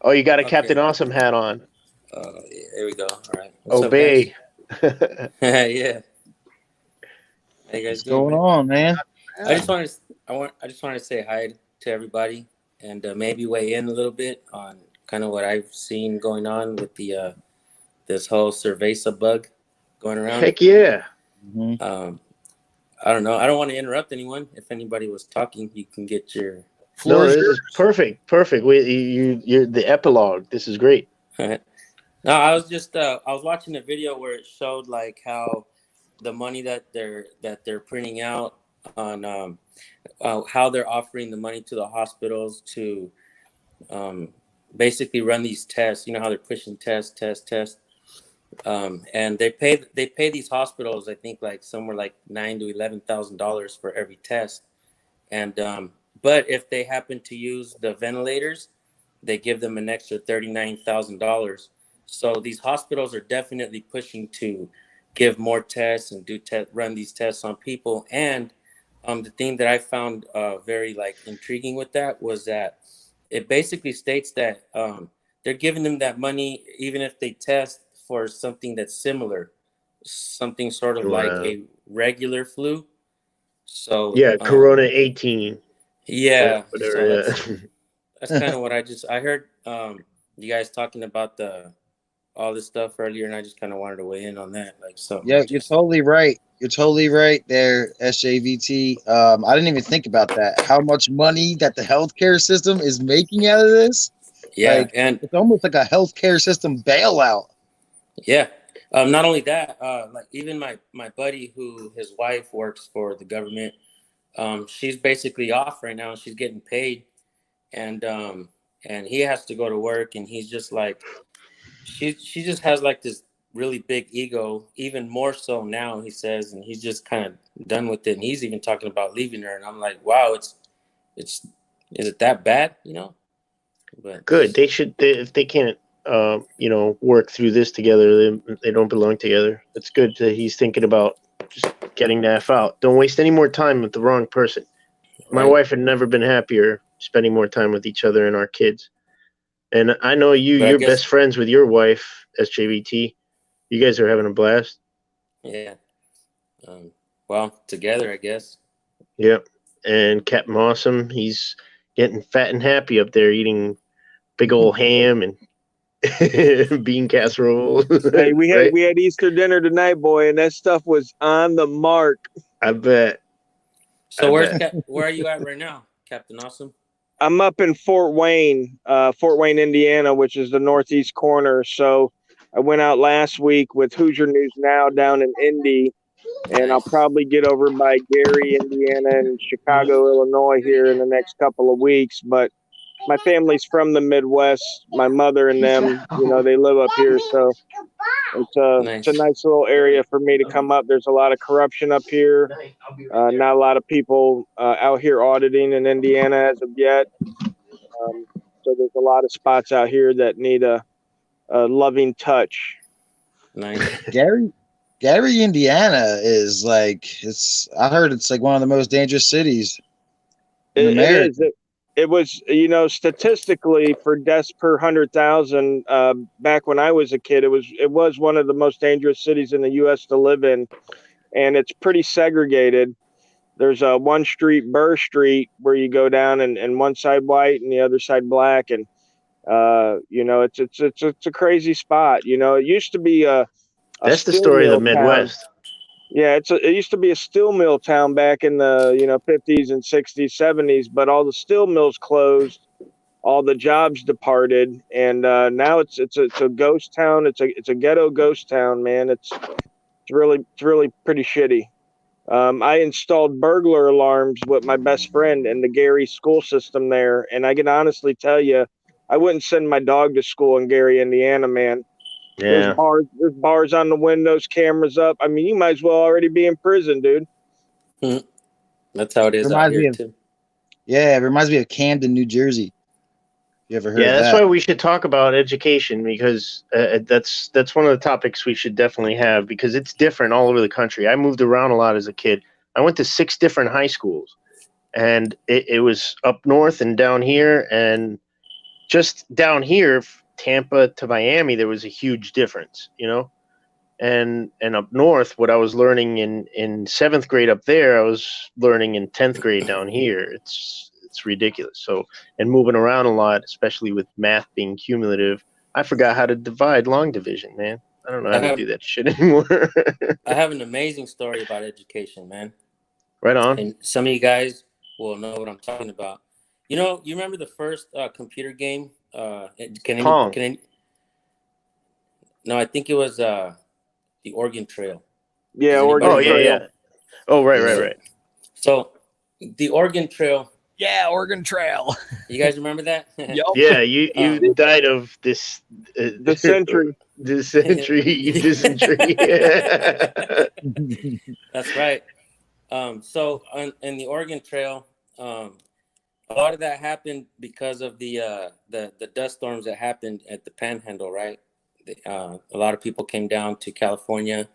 Oh, you got a Captain Awesome hat on. Yeah, there we go. All right. What's Obey. up, guys? Yeah. Hey guys, what's going on, man? I just wanted to say hi to everybody and maybe weigh in a little bit on kind of what I've seen going on with the this whole Cerveza bug going around. Heck yeah. Mm-hmm. I don't know. I don't want to interrupt anyone. If anybody was talking, you can get your. No, this is perfect. You're the epilogue. This is great. No, I was just I was watching a video where it showed like how the money that they're printing out on how they're offering the money to the hospitals to basically run these tests. You know how they're pushing test. And they pay these hospitals, I think, like somewhere like $9,000 to $11,000 for every test. And but if they happen to use the ventilators, they give them an extra $39,000. So these hospitals are definitely pushing to give more tests and run these tests on people. And the thing that I found very like intriguing with that was that it basically states that they're giving them that money even if they test for something that's similar, something sort of like a regular flu. So yeah, Corona 18. Yeah, whatever. So that's kind of what I heard you guys talking about all this stuff earlier, and I just kind of wanted to weigh in on that. Like, so yeah, you're totally right. You're totally right there, SJVT. I didn't even think about that. How much money that the healthcare system is making out of this? Yeah, like, and it's almost like a healthcare system bailout. Yeah. Not only that, like even my buddy who his wife works for the government, she's basically off right now. She's getting paid, and he has to go to work, and he's just like, she just has like this really big ego, even more so now, he says, and he's just kind of done with it, and he's even talking about leaving her, and I'm like, wow, is it that bad, you know? But good. They should. If they can't work through this together, they don't belong together. It's good that he's thinking about just getting the F out. Don't waste any more time with the wrong person. My wife had never been happier spending more time with each other and our kids. And I know But I you're guess, best friends with your wife, SJVT. You guys are having a blast. yeah. Well, together, I guess. Yep. And Captain Awesome, he's getting fat and happy up there eating big old ham and bean casserole. Hey, we right? had Easter dinner tonight, boy, and that stuff was on the mark. I bet. So where are you at right now, Captain Awesome? I'm up in Fort Wayne, Indiana, which is the northeast corner. So I went out last week with Hoosier News Now down in Indy, and I'll Nice. probably get over by Gary, Indiana, and Chicago, Illinois here in the next couple of weeks. But my family's from the Midwest. My mother and them, they live up here, so it's a nice little area for me to come up. There's a lot of corruption up here. Not a lot of people out here auditing in Indiana as of yet. So there's a lot of spots out here that need a loving touch. Nice. Gary, Indiana is like I heard it's like one of the most dangerous cities in America. It is. It was, statistically for deaths per 100,000 back when I was a kid, it was one of the most dangerous cities in the U.S. to live in, and it's pretty segregated. There's one street, Burr Street, where you go down and one side white and the other side black, and it's a crazy spot. It used to be a That's the story of the Midwest. Town. Yeah, it used to be a steel mill town back in the 50s and 60s, 70s, but all the steel mills closed, all the jobs departed, and now it's a ghost town. It's a ghetto ghost town, man. It's really pretty shitty. I installed burglar alarms with my best friend in the Gary school system there, and I can honestly tell you, I wouldn't send my dog to school in Gary, Indiana, man. Yeah. There's bars on the windows, cameras up. I mean, you might as well already be in prison, dude. That's how it is out here too. Yeah, it reminds me of Camden, New Jersey. You ever heard of that? Yeah, that's why we should talk about education, because that's one of the topics we should definitely have, because it's different all over the country. I moved around a lot as a kid. I went to 6 different high schools, and it was up north and down here, and just down here, Tampa to Miami, there was a huge difference, and up north, what I was learning in 7th grade up there, I was learning in 10th grade down here. It's ridiculous. So, and moving around a lot, especially with math being cumulative, I forgot how to divide long division, man. I don't know how to do that shit anymore. I have an amazing story about education, man. Right on. And some of you guys will know what I'm talking about. You remember the first computer game? Pong. No, I think it was the Oregon Trail. Yeah, Oregon Trail. Yeah. Oh, right. So the Oregon Trail. Yeah, Oregon Trail. You guys remember that? Yep. Yeah, you died of this dysentery. Dysentery. That's right. So in the Oregon Trail, a lot of that happened because of the dust storms that happened at the Panhandle, right? A lot of people came down to California.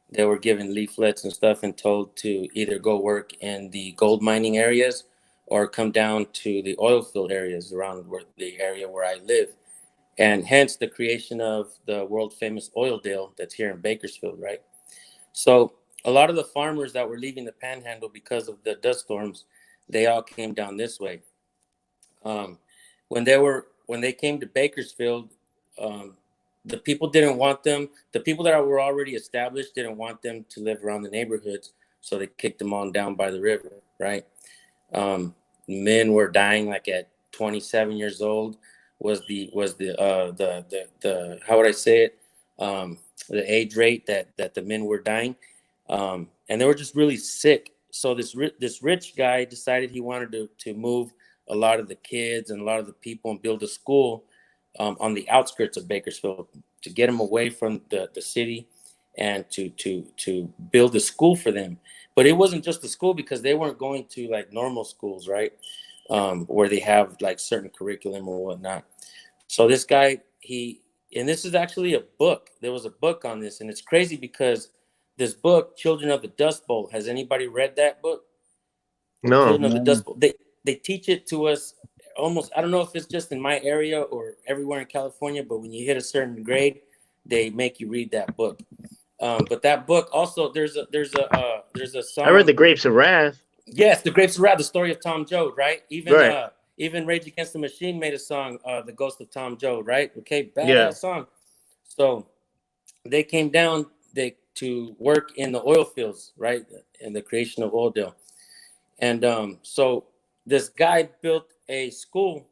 They were given leaflets and stuff and told to either go work in the gold mining areas or come down to the oil field areas around the area where I live. And hence the creation of the world famous oil dale that's here in Bakersfield, right? So a lot of the farmers that were leaving the Panhandle because of the dust storms, they all came down this way. When they came to Bakersfield, the people didn't want them. The people that were already established didn't want them to live around the neighborhoods, so they kicked them on down by the river, right? Men were dying like at 27 years old was the how would I say it? The age rate that the men were dying, and they were just really sick. So this rich guy decided he wanted to move a lot of the kids and a lot of the people and build a school on the outskirts of Bakersfield to get them away from the city and to build a school for them. But it wasn't just a school, because they weren't going to like normal schools, right? Where they have like certain curriculum or whatnot. So this guy, and this is actually a book. There was a book on this, and it's crazy because this book, Children of the Dust Bowl, has anybody read that book? No. Children of the Dust Bowl. They teach it to us almost, I don't know if it's just in my area or everywhere in California, but when you hit a certain grade, they make you read that book. But that book also, there's a song. I read The Grapes of Wrath. Yes, The Grapes of Wrath, the story of Tom Joad, right? Even Rage Against the Machine made a song, The Ghost of Tom Joad, right? Okay, badass song. So they came down to work in the oil fields, right? In the creation of Oildale. And so this guy built a school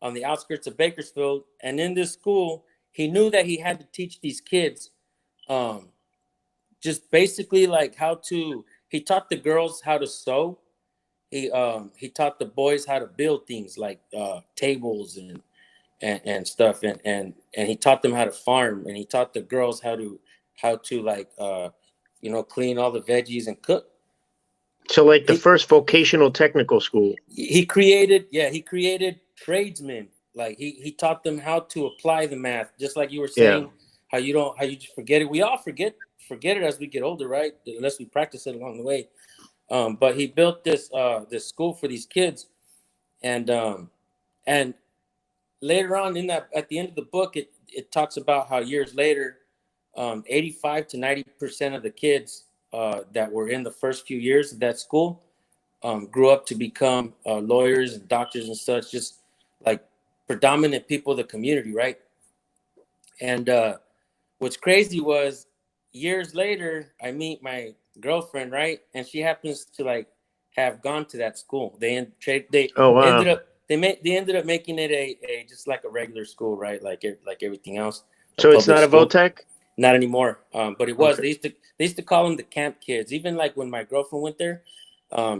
on the outskirts of Bakersfield. And in this school, he knew that he had to teach these kids just basically like he taught the girls how to sew. He taught the boys how to build things like tables and stuff. And he taught them how to farm. And he taught the girls how to like, clean all the veggies and cook. So like the first vocational technical school. He created tradesmen. Like he taught them how to apply the math, just like you were saying, how you just forget it. We all forget it as we get older, right? Unless we practice it along the way. But he built this school for these kids, and later on at the end of the book, it talks about how years later, 85 to 90% of the kids that were in the first few years of that school grew up to become lawyers and doctors and such, just like predominant people of the community, right? And what's crazy was years later, I meet my girlfriend, right? And she happens to like have gone to that school. They ended up making it a just like a regular school, right? Like everything else. So it's not a Votech? Not anymore. But it was. Okay. They used to call them the camp kids. Even like when my girlfriend went there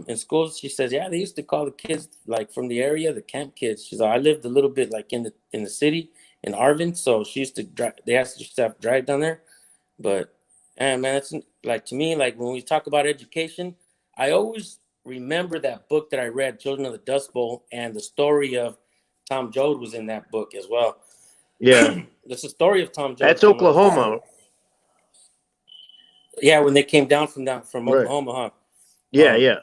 in school, she says, yeah, they used to call the kids like from the area the camp kids. She's like, I lived a little bit like in the city in Arvin, so she used to drive. They used to have to drive down there. But man, it's like, to me, like when we talk about education, I always remember that book that I read, Children of the Dust Bowl, and the story of Tom Joad was in that book as well. Yeah. That's the story of Tom Joad. That's Oklahoma. Yeah, when they came down from Right. Oklahoma, huh? Yeah.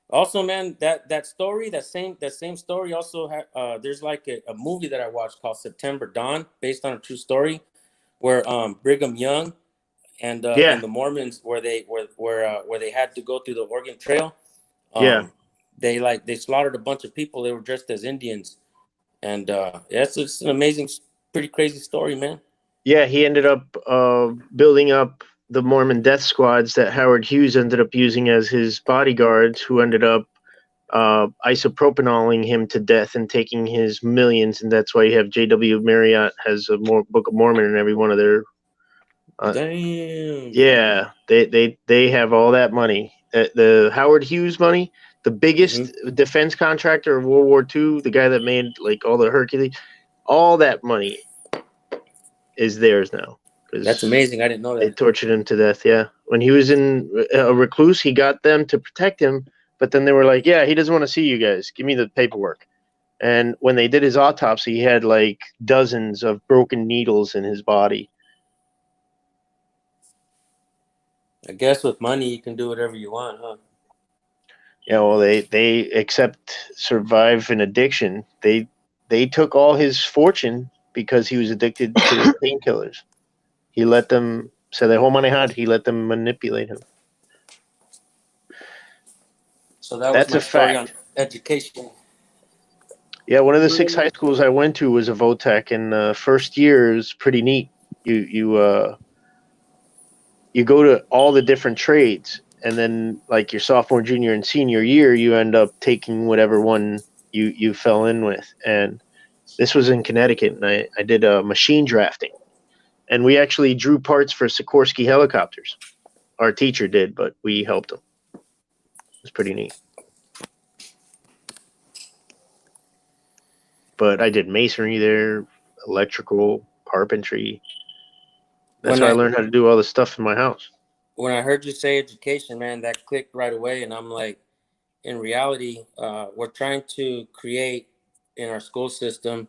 Also, man, that story, that same story also there's like a movie that I watched called September Dawn, based on a true story, where Brigham Young and the Mormons, where they had to go through the Oregon Trail. They slaughtered a bunch of people. They were dressed as Indians, and it's an amazing, pretty crazy story, man. Yeah, he ended up building up the Mormon death squads that Howard Hughes ended up using as his bodyguards, who ended up isopropanoling him to death and taking his millions. And that's why you have J.W. Marriott has a Book of Mormon in every one of their. Damn. Yeah, they have all that money. The Howard Hughes money, the biggest defense contractor of World War II, the guy that made like all the Hercules, all that money is theirs now. That's amazing. I didn't know that. They tortured him to death, yeah. When he was in a recluse, he got them to protect him, but then they were like, yeah, he doesn't want to see you guys. Give me the paperwork. And when they did his autopsy, he had like dozens of broken needles in his body. I guess with money, you can do whatever you want, huh? Yeah, well, they except survive an addiction. They took all his fortune because he was addicted to painkillers. He let them, so the whole money had, he let them manipulate him. So that's my story on education. Yeah, one of the 6 high schools I went to was a Votech, and the first year is pretty neat. You go to all the different trades, and then like your sophomore, junior, and senior year, you end up taking whatever one you fell in with. And this was in Connecticut, and I did machine drafting. And we actually drew parts for Sikorsky helicopters. Our teacher did, but we helped him. It was pretty neat. But I did masonry there, electrical, carpentry. That's how I learned how to do all the stuff in my house. When I heard you say education, man, that clicked right away. And I'm like, in reality, we're trying to create in our school system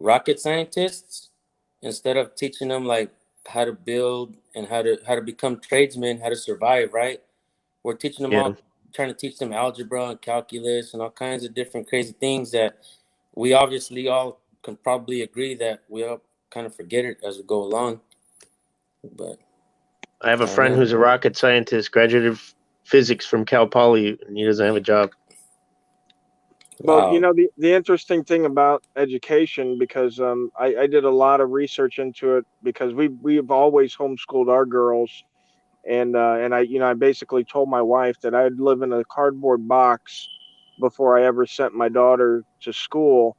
rocket scientists, instead of teaching them like how to build and how to become tradesmen, how to survive, right? We're teaching them all trying to teach them algebra and calculus and all kinds of different crazy things that we obviously all can probably agree that we all kind of forget it as we go along. But I have a friend who's a rocket scientist, graduated of physics from Cal Poly, and he doesn't have a job. Well, you know, the interesting thing about education, because I did a lot of research into it, because we've always homeschooled our girls, and I basically told my wife that I'd live in a cardboard box before I ever sent my daughter to school.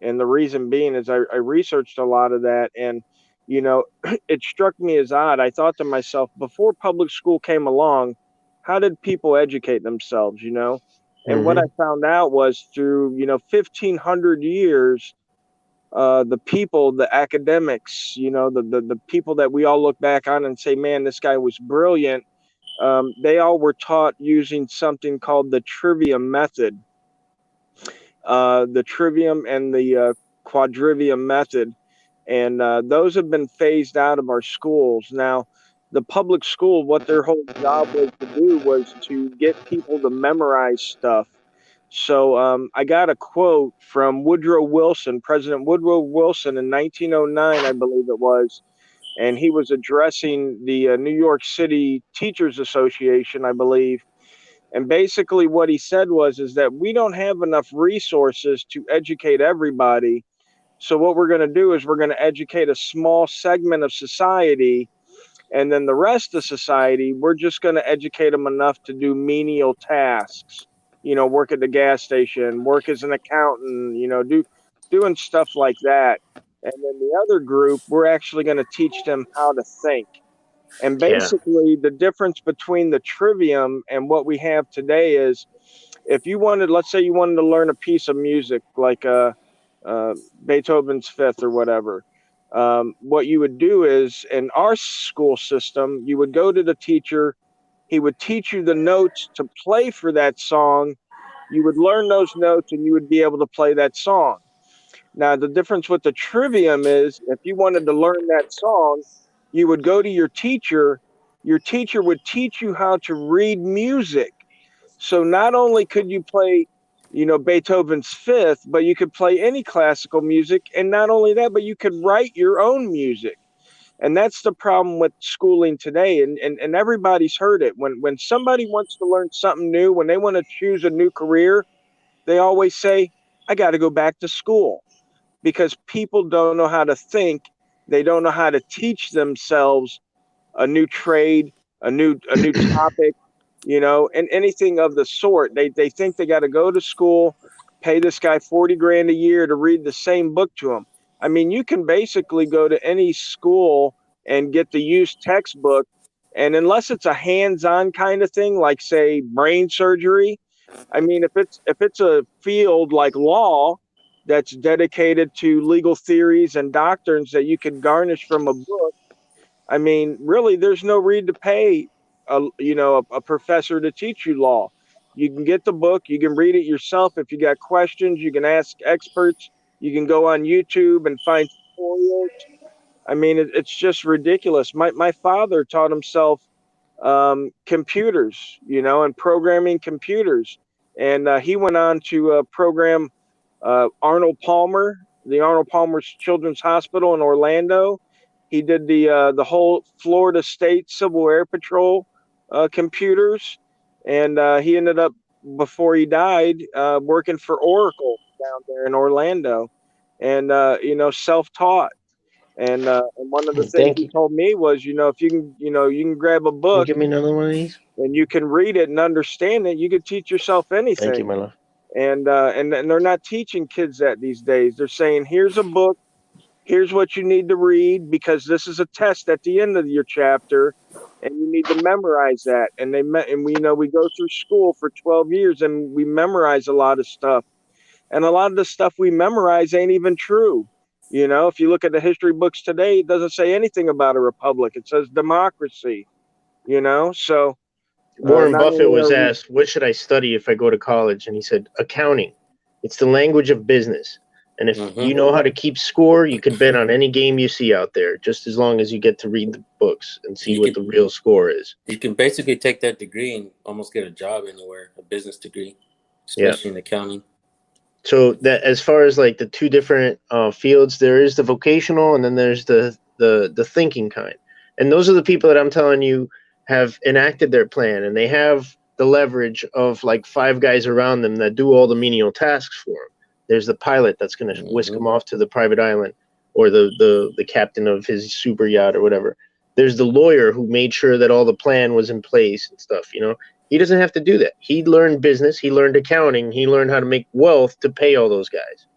And the reason being is I researched a lot of that, and you know, it struck me as odd. I thought to myself, before public school came along, how did people educate themselves, you know? And what I found out was through, 1,500 years, the people, the academics, the people that we all look back on and say, man, this guy was brilliant. They all were taught using something called the Trivium method. The Trivium and the Quadrivium method. And those have been phased out of our schools. Now, the public school, what their whole job was to do was to get people to memorize stuff. So I got a quote from Woodrow Wilson, President Woodrow Wilson in 1909, I believe it was. And he was addressing the New York City Teachers Association, I believe. And basically what he said is that we don't have enough resources to educate everybody. So what we're going to do is we're going to educate a small segment of society, and then the rest of society, we're just going to educate them enough to do menial tasks, work at the gas station, work as an accountant, doing stuff like that. And then the other group, we're actually going to teach them how to think. And basically the difference between the Trivium and what we have today is, if you wanted, let's say you wanted to learn a piece of music like Beethoven's Fifth or whatever, what you would do is, in our school system, you would go to the teacher. He would teach you the notes to play for that song. You would learn those notes and you would be able to play that song. Now, the difference with the Trivium is, if you wanted to learn that song, you would go to your teacher. Your teacher would teach you how to read music. So not only could you play, Beethoven's Fifth, but you could play any classical music. And not only that, but you could write your own music. And that's the problem with schooling today. And everybody's heard it. When somebody wants to learn something new, when they want to choose a new career, they always say, I got to go back to school, because people don't know how to think. They don't know how to teach themselves a new trade, a new topic, and anything of the sort. They think they got to go to school, pay this guy 40 grand a year to read the same book to him. I mean, you can basically go to any school and get the used textbook, and unless it's a hands-on kind of thing, like say brain surgery, I mean, if it's a field like law that's dedicated to legal theories and doctrines that you could garnish from a book, I mean, really, there's no need to pay a professor to teach you law. You can get the book, you can read it yourself. If you got questions, you can ask experts. You can go on YouTube and find tutorials. I mean, it's just ridiculous. My father taught himself computers, and programming computers. And he went on to program Arnold Palmer, the Arnold Palmer's Children's Hospital in Orlando. He did the whole Florida State Civil Air Patrol computers, and he ended up, before he died, working for Oracle down there in Orlando, and self-taught. And one of the things he told me was, if you can, you can grab a book, give me another one of these, and you can read it and understand it, you can teach yourself anything. Thank you, my love. And they're not teaching kids that these days. They're saying, here's a book, here's what you need to read, because this is a test at the end of your chapter, and you need to memorize that. And we go through school for 12 years and we memorize a lot of stuff. And a lot of the stuff we memorize ain't even true. If you look at the history books today, it doesn't say anything about a republic. It says democracy, so. Warren Buffett was asked, what should I study if I go to college? And he said, accounting. It's the language of business. And if you know how to keep score, you could bet on any game you see out there, just as long as you get to read the books and see what the real score is. You can basically take that degree and almost get a job anywhere, a business degree, especially in accounting. So that as far as like the two different fields, there is the vocational and then there's the thinking kind. And those are the people that I'm telling you have enacted their plan, and they have the leverage of like 5 guys around them that do all the menial tasks for them. There's the pilot that's going to whisk him off to the private island, or the captain of his super yacht or whatever. There's the lawyer who made sure that all the plan was in place and stuff, you know. He doesn't have to do that. He learned business, he learned accounting, he learned how to make wealth to pay all those guys.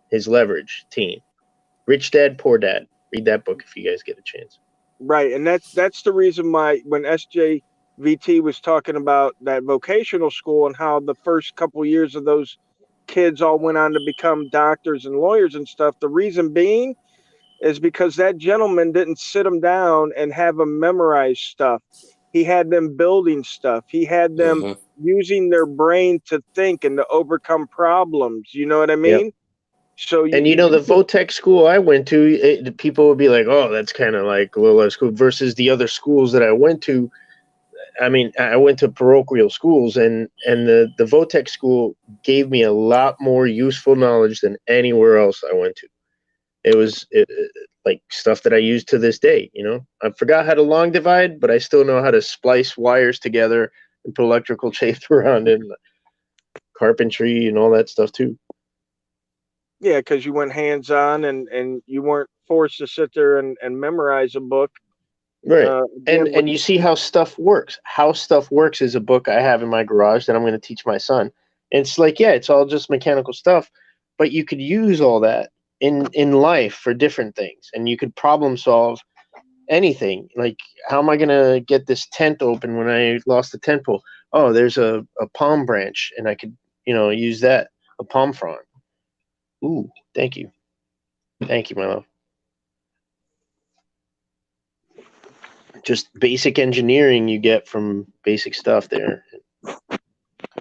His leverage team. Rich Dad, Poor Dad. Read that book if you guys get a chance. Right, and that's the reason why when SJVT was talking about that vocational school and how the first couple years of those kids all went on to become doctors and lawyers and stuff, the reason being is because that gentleman didn't sit them down and have them memorize stuff. He had them building stuff. He had them using their brain to think and to overcome problems. You know what I mean? Yep. So the Votech school I went to, people would be like, "Oh, that's kind of like a little less cool." Versus the other schools that I went to. I mean, I went to parochial schools, and the Votech school gave me a lot more useful knowledge than anywhere else I went to. It was like stuff that I use to this day. You know, I forgot how to long divide, but I still know how to splice wires together and put electrical tape around it, and carpentry and all that stuff too. Yeah, because you went hands-on and you weren't forced to sit there and memorize a book. Right. And you see how stuff works. How stuff works is a book I have in my garage that I'm going to teach my son. And it's like, yeah, it's all just mechanical stuff, but you could use all that in life for different things, and you could problem solve anything. Like, how am I going to get this tent open when I lost the tent pole? Oh, there's a palm branch, and I could, use that, a palm frond. Ooh, thank you. Thank you, my love. Just basic engineering you get from basic stuff there. All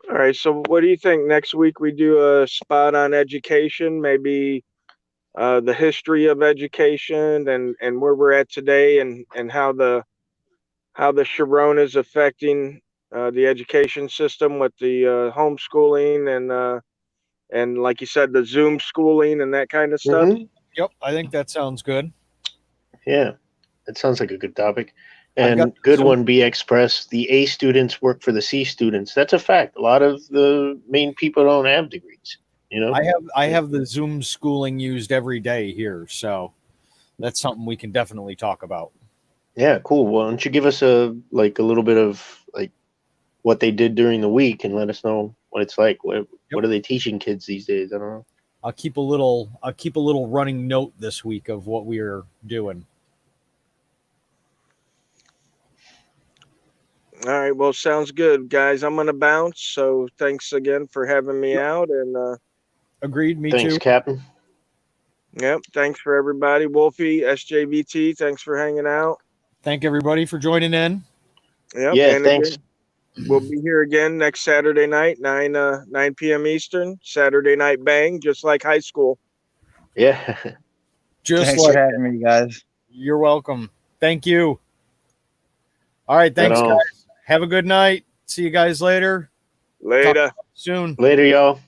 right, so what do you think? Next week we do a spot on education, maybe the history of education and where we're at today, and how the Sharon is affecting the education system with the homeschooling and like you said, the Zoom schooling and that kind of stuff. Yep, I think that sounds good. Yeah, that sounds like a good topic. And good one, B Express. The A students work for the C students. That's a fact. A lot of the main people don't have degrees. I have the Zoom schooling used every day here, so that's something we can definitely talk about. Yeah, cool. Well, why don't you give us a little bit of like what they did during the week and let us know what it's like. What are they teaching kids these days? I don't know. I'll keep a little running note this week of what we are doing. All right, well, sounds good, guys. I'm gonna bounce. So thanks again for having me out. And agreed. Me thanks, too, Captain. Yep. Thanks for everybody. Wolfie, SJVT. Thanks for hanging out. Thank everybody for joining in. Yep. Yeah. And Thanks. Again, we'll be here again next Saturday night, 9 p.m. Eastern. Saturday Night Bang, just like high school. Yeah. Thanks for having me, guys. You're welcome. Thank you. All right. Thanks, guys. Have a good night. See you guys later. Later. Talk soon. Later, y'all.